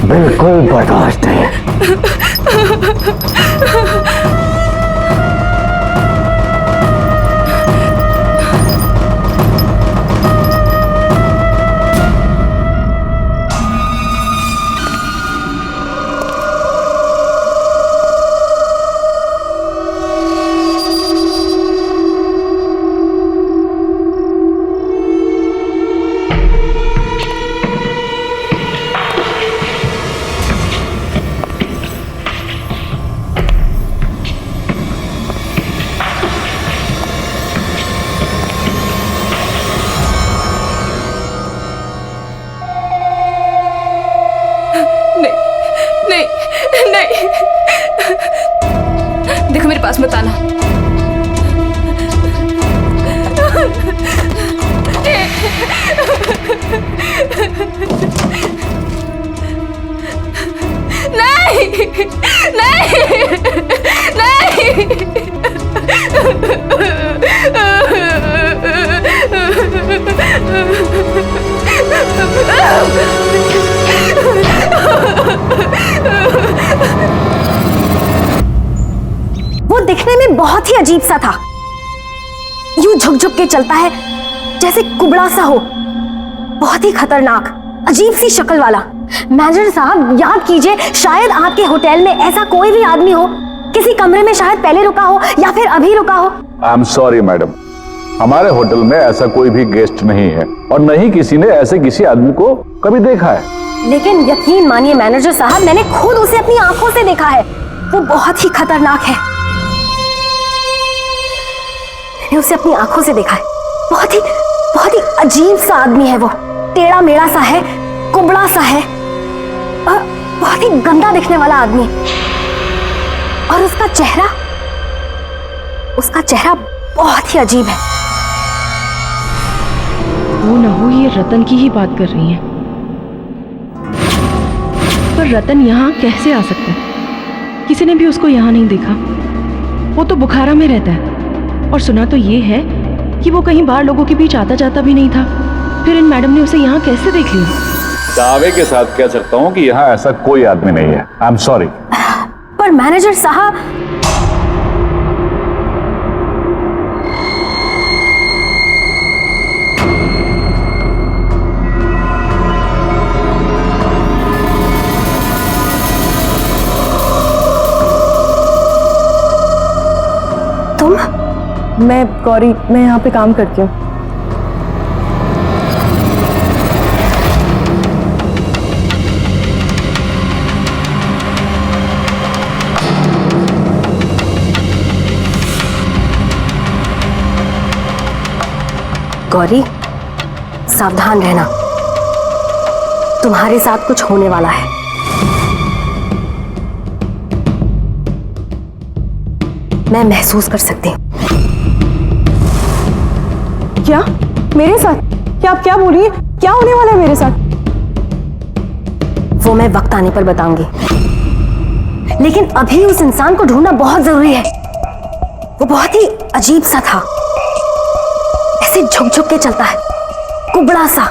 S16: बिल्कुल बर्दाश्त नहीं।
S14: देखो मेरे पास मत आना। नहीं नहीं
S15: वो दिखने में बहुत ही अजीब सा था, यूं झुक झुक के चलता है जैसे कुबड़ा सा हो, बहुत ही खतरनाक, अजीब सी शक्ल वाला। मैनेजर साहब याद कीजिए, शायद आपके होटल में ऐसा कोई भी आदमी हो, किसी कमरे में शायद पहले रुका हो या फिर अभी रुका हो।
S12: आई एम सॉरी मैडम, हमारे होटल में ऐसा कोई भी गेस्ट नहीं है और न ही किसी ने ऐसे किसी आदमी को कभी देखा है।
S15: लेकिन यकीन मानिए मैनेजर साहब, मैंने खुद उसे अपनी आंखों से देखा है। वो बहुत ही खतरनाक है। मैंने उसे अपनी आंखों से देखा है। बहुत ही अजीब सा आदमी है वो। टेढ़ा मेढ़ा सा है, कुबड़ा सा है, बहुत ही गंदा दिखने वाला आदमी। और उसका चेहरा बहुत ही अजीब है।
S14: वो ना हो ये रतन की ही बात कर रही हैं। पर रतन यहाँ कैसे आ सकता है? किसी ने भी उसको यहाँ नहीं देखा। वो तो बुखारा में रहता है और सुना तो ये है कि वो कहीं बाहर लोगों के बीच आता जाता भी नहीं था। फिर इन मैडम ने उसे यहाँ कैसे देख लिया?
S12: दावे के साथ कह सकता हूँ कि यहाँ ऐसा कोई आदमी नहीं है। आई एम सॉरी।
S15: पर मैनेजर साहब,
S4: मैं गौरी, मैं यहाँ पे काम करती हूँ।
S15: गौरी, सावधान रहना, तुम्हारे साथ कुछ होने वाला है। मैं महसूस कर सकती हूँ।
S4: क्या मेरे साथ? क्या आप क्या बोल रही हैं? क्या होने वाला है मेरे साथ?
S15: वो मैं वक्त आने पर बताऊंगी, लेकिन अभी उस इंसान को ढूंढना बहुत जरूरी है। वो बहुत ही अजीब सा था, ऐसे झुक झुक के चलता है, कुबड़ा सा।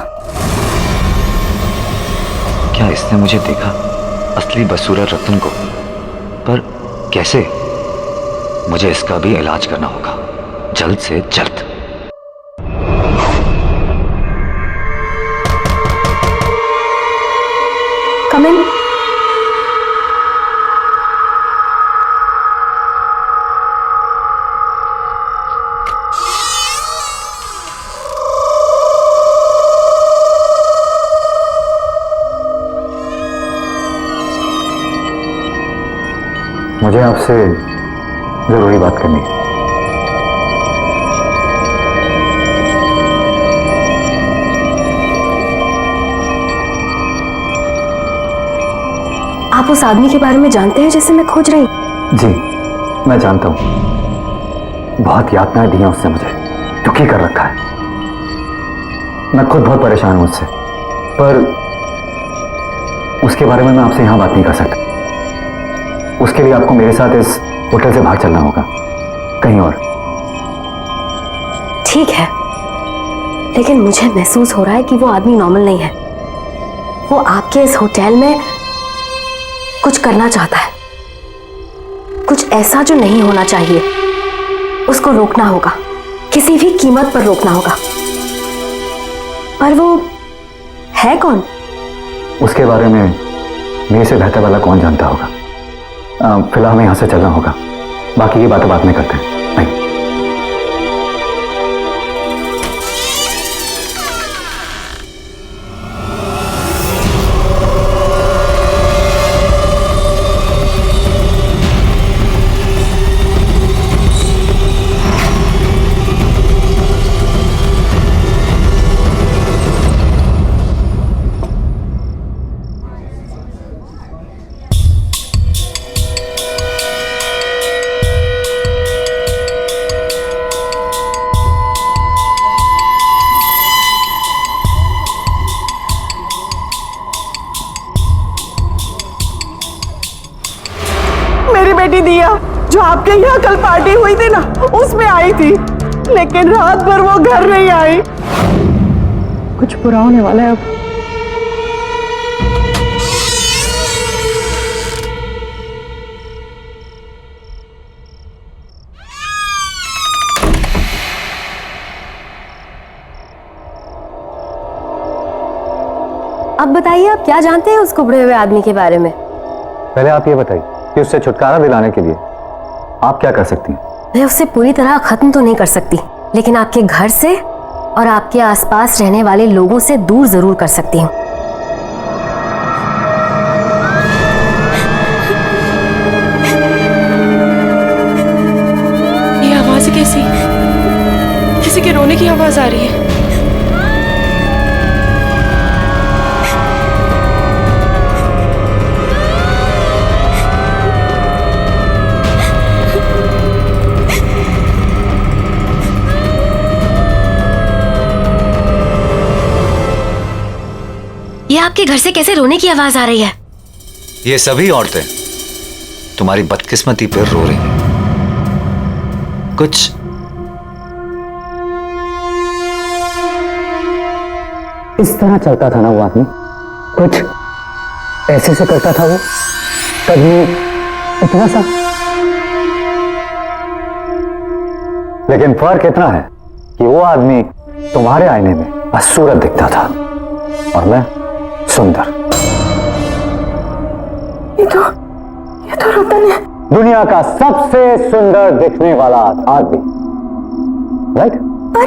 S6: क्या इसने मुझे देखा, असली बदसूरत रतन को? पर कैसे? मुझे इसका भी इलाज करना होगा, जल्द से जल्द।
S15: Come in.
S6: मुझे आपसे जरूरी बात करनी है।
S15: आप उस आदमी के बारे में जानते हैं जिसे मैं खोज रही हूँ?
S6: जी, मैं जानता हूँ। बहुत यातनाएं दी हैं उसने मुझे, दुखी कर रखा है। मैं खुद बहुत परेशान हूं उससे, पर उसके बारे में मैं आपसे यहां बात नहीं कर सकता। उसके लिए आपको मेरे साथ इस होटल से बाहर चलना होगा, कहीं और।
S15: ठीक है, लेकिन मुझे महसूस हो रहा है कि वो आदमी नॉर्मल नहीं है। वो आपके इस होटल में कुछ करना चाहता है, कुछ ऐसा जो नहीं होना चाहिए। उसको रोकना होगा, किसी भी कीमत पर रोकना होगा। पर वो है कौन?
S6: उसके बारे में मेरे से बेहतर वाला कौन जानता होगा। फिलहाल हमें यहां से चलना होगा, बाकी की बातें बाद में करते हैं। नहीं।
S4: बेटी दिया जो आपके यहाँ कल पार्टी हुई थी ना, उसमें आई थी, लेकिन रात भर वो घर नहीं आई। कुछ बुरा होने वाला है अब।
S15: अब बताइए, आप क्या जानते हैं उस कुबड़े हुए आदमी के बारे में?
S16: पहले आप ये बताइए कि उससे छुटकारा दिलाने के लिए आप क्या कर सकती हैं?
S15: मैं उससे पूरी तरह खत्म तो नहीं कर सकती, लेकिन आपके घर से और आपके आसपास रहने वाले लोगों से दूर जरूर कर सकती हूँ।
S14: ये आवाज कैसी? किसी के रोने की आवाज आ रही है।
S15: ये आपके घर से कैसे रोने की आवाज आ रही है?
S6: ये सभी औरतें तुम्हारी बदकिस्मती पर रो रही हैं। कुछ
S16: इस तरह चलता था ना वो आदमी, कुछ ऐसे से करता था वो, कभी इतना सा। लेकिन फर्क इतना है कि वो आदमी तुम्हारे आईने में बदसूरत दिखता था और मैं सुंदर।
S15: ये तो रतन है,
S16: दुनिया का सबसे सुंदर दिखने वाला आदमी, राइट?
S15: पर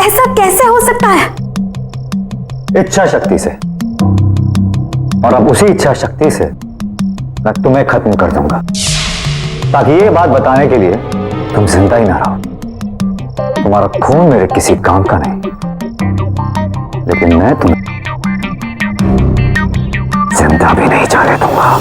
S15: ऐसा कैसे हो सकता है?
S16: इच्छा शक्ति से, और अब उसी इच्छा शक्ति से मैं तुम्हें खत्म कर दूंगा, ताकि ये बात बताने के लिए तुम जिंदा ही ना रहो। तुम्हारा खून मेरे किसी काम का नहीं, लेकिन मैं तुम्हें जिंदा भी नहीं जाने दूंगा।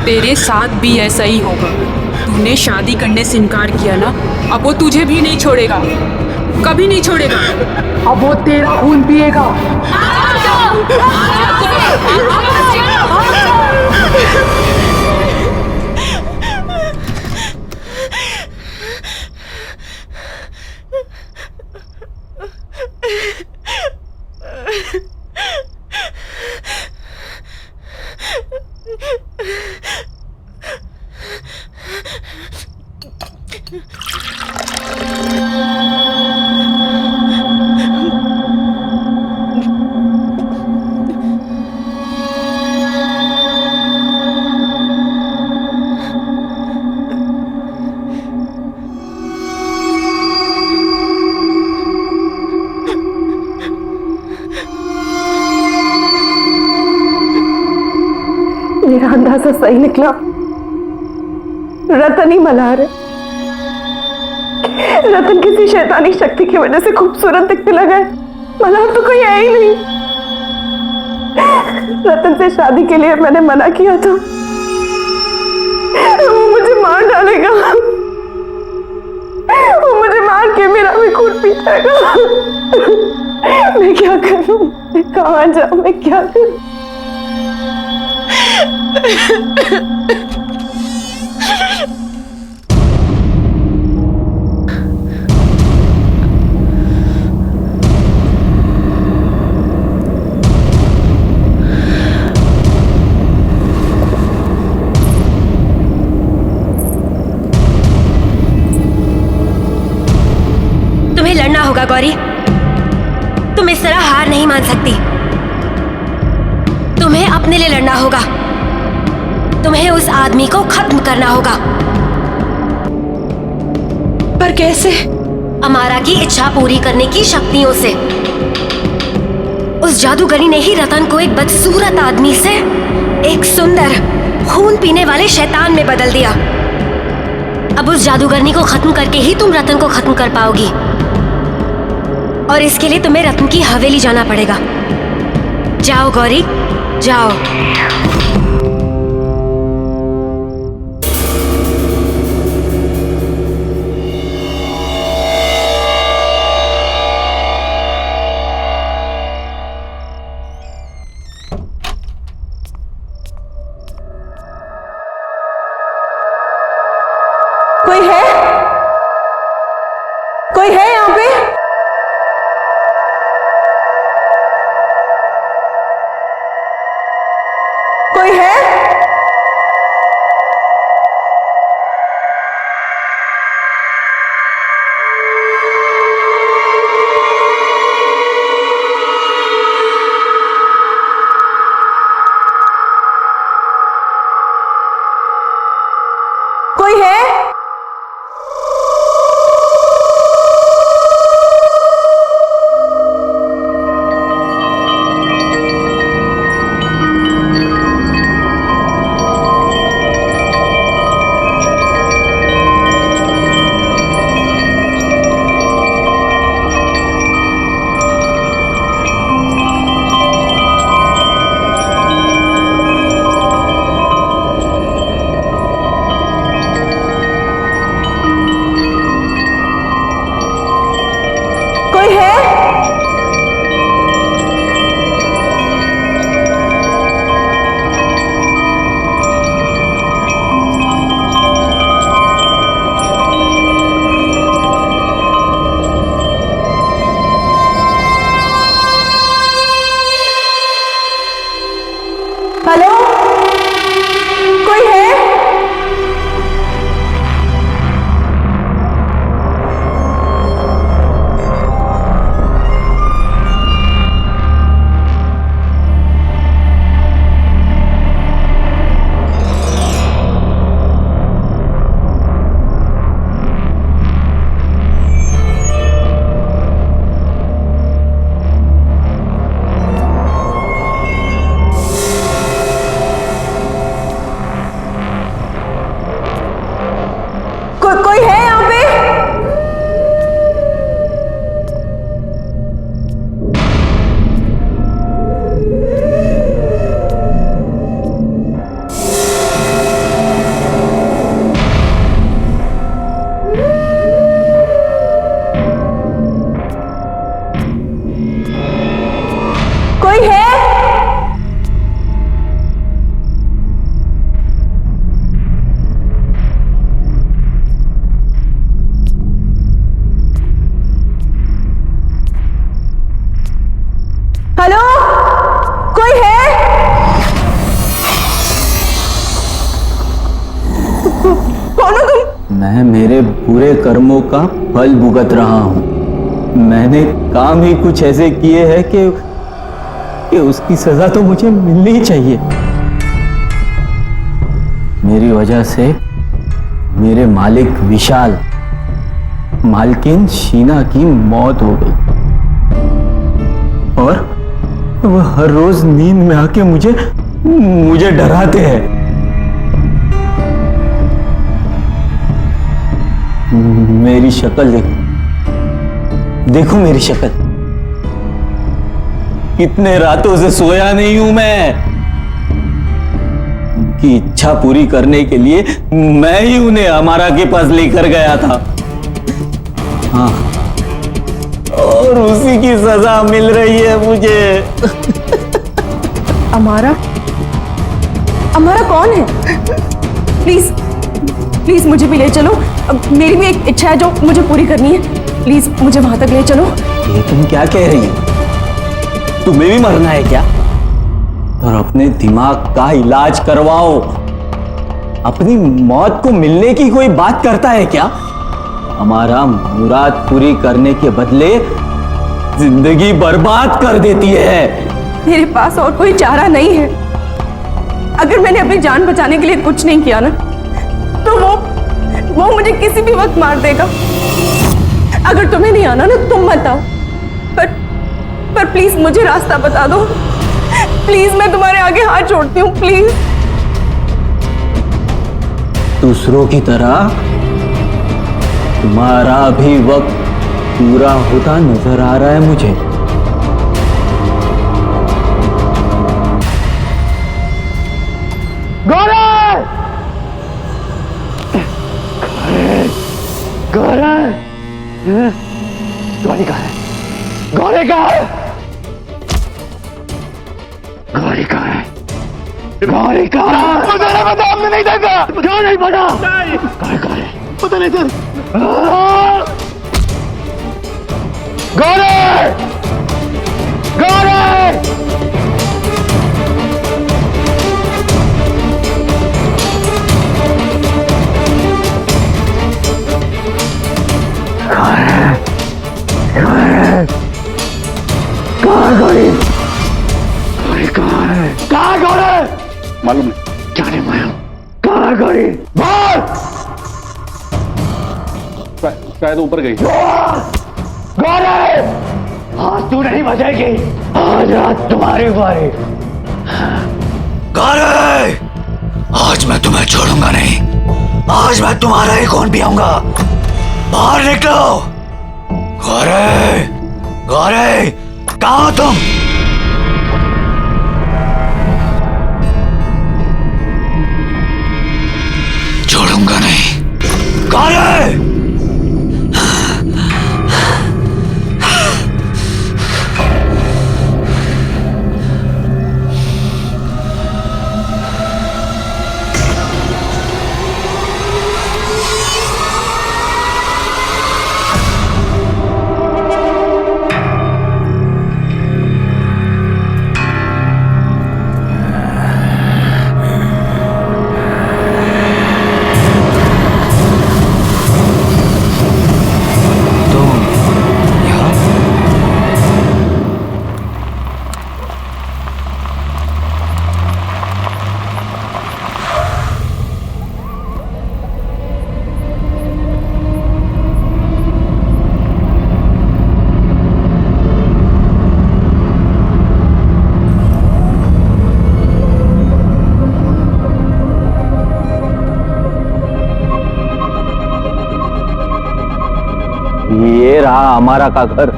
S14: तेरे साथ भी ऐसा ही होगा। तूने शादी करने से इनकार किया ना, अब वो तुझे भी नहीं छोड़ेगा, कभी नहीं छोड़ेगा। अब वो तेरा खून पिएगा।
S4: मेरा अंदाजा सही निकला, रतन ही मल्हार है। रतन किसी शैतानी शक्ति की वजह से खूबसूरत दिखने लगा है, मल्हार तो कोई है ही नहीं। रतन से शादी के लिए मैंने मना किया था, वो मुझे मार डालेगा, वो मुझे मार के मेरा भी खून पी जाएगा। मैं क्या करूं, मैं कहां जाऊं, मैं क्या करूं?
S15: तुम्हें लड़ना होगा गौरी, तुम इस तरह हार नहीं मान सकती। तुम्हें अपने लिए लड़ना होगा, तुम्हें उस आदमी को खत्म करना होगा।
S14: पर कैसे?
S15: अमारा की इच्छा पूरी करने की शक्तियों से। उस जादूगरी ने ही रतन को एक बदसूरत आदमी से एक सुंदर खून पीने वाले शैतान में बदल दिया। अब उस जादूगरनी को खत्म करके ही तुम रतन को खत्म कर पाओगी, और इसके लिए तुम्हें रतन की हवेली जाना पड़ेगा। जाओ गौरी, जाओ।
S4: कोई है? कोई है यहाँ पे? कोई है? कोई है? हेलो, कोई है? कोई है यहाँ पे? कोई है? हेलो, कोई है? कौन हो तुम?
S17: मैं मेरे बुरे कर्मों का फल भुगत रहा हूँ। मैंने काम ही कुछ ऐसे किए हैं कि उसकी सजा तो मुझे मिलनी ही चाहिए। मेरी वजह से मेरे मालिक विशाल, मालकिन शीना की मौत हो गई, और वो हर रोज नींद में आके मुझे डराते हैं। मेरी शक्ल देखो मेरी शक्ल। कितने रातों से सोया नहीं हूं मैं। उनकी इच्छा पूरी करने के लिए मैं ही उन्हें अमारा के पास लेकर गया था। हाँ, और उसी की सजा मिल रही है मुझे।
S4: अमारा? अमारा कौन है? प्लीज प्लीज मुझे भी ले चलो। मेरी भी एक इच्छा है जो मुझे पूरी करनी है। प्लीज मुझे वहां तक ले चलो।
S17: ये तुम क्या कह रही हो? तुम्हें भी मरना है क्या? और अपने दिमाग का इलाज करवाओ। अपनी मौत को मिलने की कोई बात करता है क्या? हमारा मुराद पूरी करने के बदले जिंदगी बर्बाद कर देती है।
S4: मेरे पास और कोई चारा नहीं है। अगर मैंने अपनी जान बचाने के लिए कुछ नहीं किया ना, तो वो मुझे किसी भी वक्त मार देगा। अगर तुम्हें नहीं आना ना तुम मत आओ, पर प्लीज मुझे रास्ता बता दो। प्लीज मैं तुम्हारे आगे हाथ जोड़ती हूँ, प्लीज।
S17: दूसरों की तरह तुम्हारा भी वक्त पूरा होता नजर आ रहा है मुझे।
S18: गौरव! गौरव! गौरी कहाँ है? गौरी कहाँ है? गौरी कहाँ है? गौरी कहाँ है? मुझे नहीं पता, हमने नहीं देखा। क्यों नहीं पता? गौरी कहाँ है? पता नहीं सर। गौरी! गौरी! कहाँ गौरी? गौरी कहाँ है? कहाँ गौरी?
S12: मालूम नहीं।
S18: क्या नहीं मालूम? कहाँ गौरी? बोल!
S12: शायद ऊपर गई।
S18: गौरी! आज तू नहीं बचेगी। आज रात तुम्हारी बारी।
S6: गौरी! आज मैं तुम्हें छोड़ूंगा नहीं। आज मैं तुम्हारा ही खून पियूंगा। बाहर निकलो। गौरी! गौरी! कहाँ हो तुम? छोड़ूंगा नहीं। गौरी!
S17: ये रहा हमारा का घर।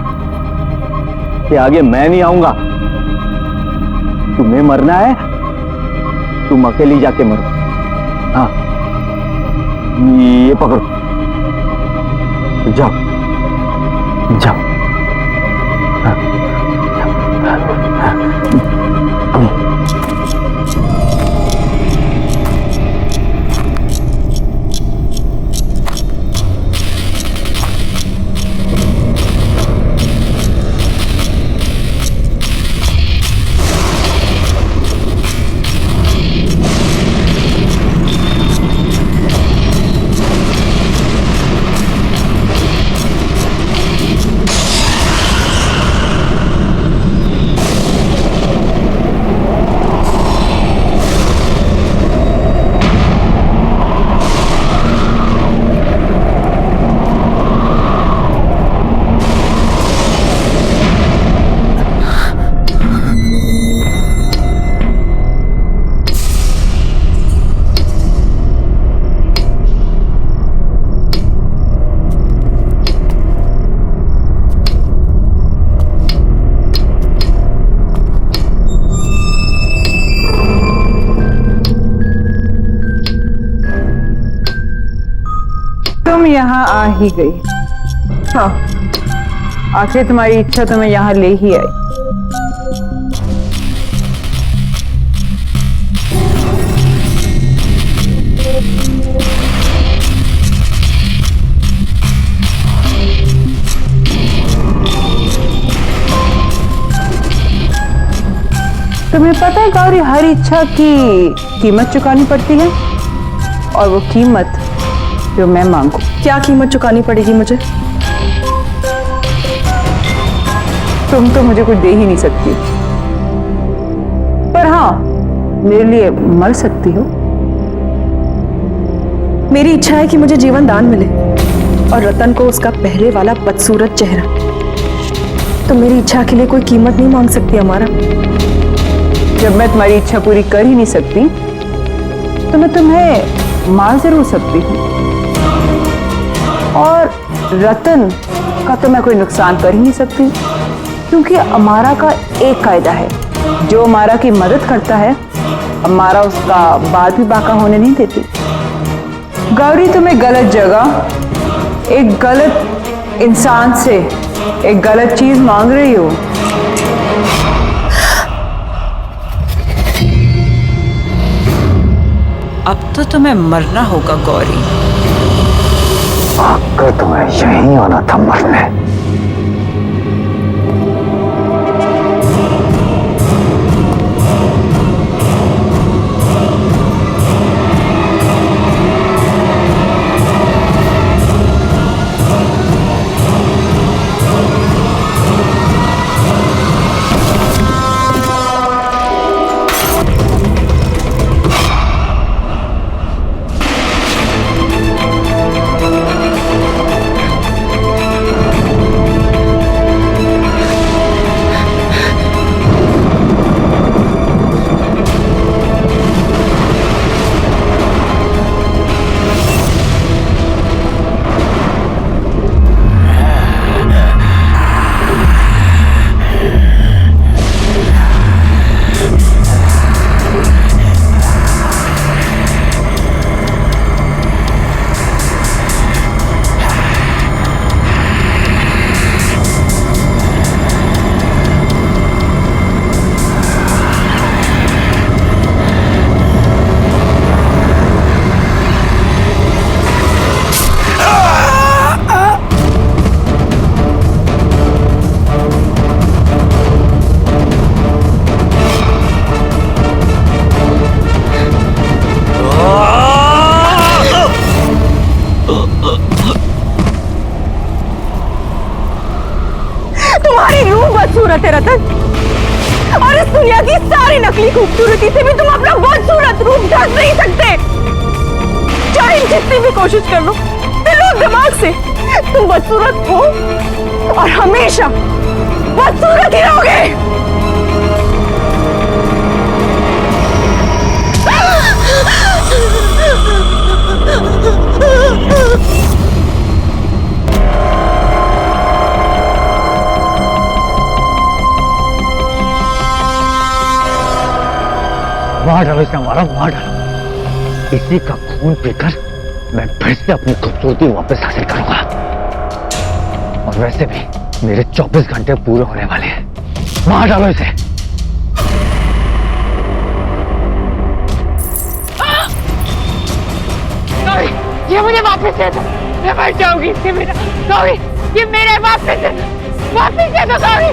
S17: कि आगे मैं नहीं आऊंगा। तुम्हें मरना है, तुम अकेली जाके मरो। हाँ, ये पकड़ो, जाओ जाओ। हाँ,
S5: तुम यहाँ आ ही गई। हाँ, आखिर तुम्हारी इच्छा तुम्हें यहाँ ले ही आई। तुम्हें पता है गौरी, हर इच्छा की कीमत चुकानी पड़ती है, और वो कीमत जो मैं मांगू।
S4: क्या कीमत चुकानी पड़ेगी मुझे?
S5: तुम तो मुझे कुछ दे ही नहीं सकती, पर हाँ, मेरे लिए मर सकती हो।
S4: मेरी इच्छा है कि मुझे जीवन दान मिले। और रतन को उसका पहले वाला बदसूरत चेहरा। तो मेरी इच्छा के लिए कोई कीमत नहीं मांग सकती हमारा।
S5: जब मैं तुम्हारी इच्छा पूरी कर ही नहीं सकती तो मैं तुम्हें मार जरूर सकती हूँ, और रतन का तो मैं कोई नुकसान कर ही नहीं सकती, क्योंकि अमारा का एक कायदा है, जो अमारा की मदद करता है अमारा उसका बाल भी बाका होने नहीं देती। गौरी, तुम्हें गलत जगह एक गलत इंसान से एक गलत चीज मांग रही हो।
S11: अब तो तुम्हें मरना होगा गौरी।
S16: आकर तुम्हें यहीं आना था मरने।
S4: खूबसूरत है रतन, और इस दुनिया की सारी नकली खूबसूरती से भी तुम अपना बदसूरत रूप ढक नहीं सकते। चाहे जितनी भी कोशिश कर लो दिलो दिमाग से, तुम बदसूरत हो और हमेशा बदसूरत ही रहोगे।
S18: मार डालो इसे, हमारा मार डालो। इसी का खून पीकर मैं फिर से अपनी खूबसूरती वापस हासिल करूंगा। और वैसे भी मेरे 24 घंटे पूरे होने वाले हैं। मार डालो इसे।
S19: ये मुझे वापस दे दो, मैं मर जाऊंगी। ये मेरा सॉरी, ये मेरे वापस दे दो सॉरी।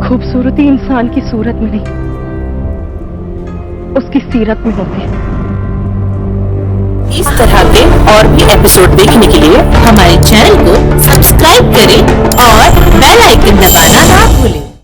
S4: खूबसूरती इंसान की सूरत में नहीं, उसकी सीरत में होती है।
S20: इस तरह के और भी एपिसोड देखने के लिए हमारे चैनल को सब्सक्राइब करें और बेल आइकन दबाना ना भूलें।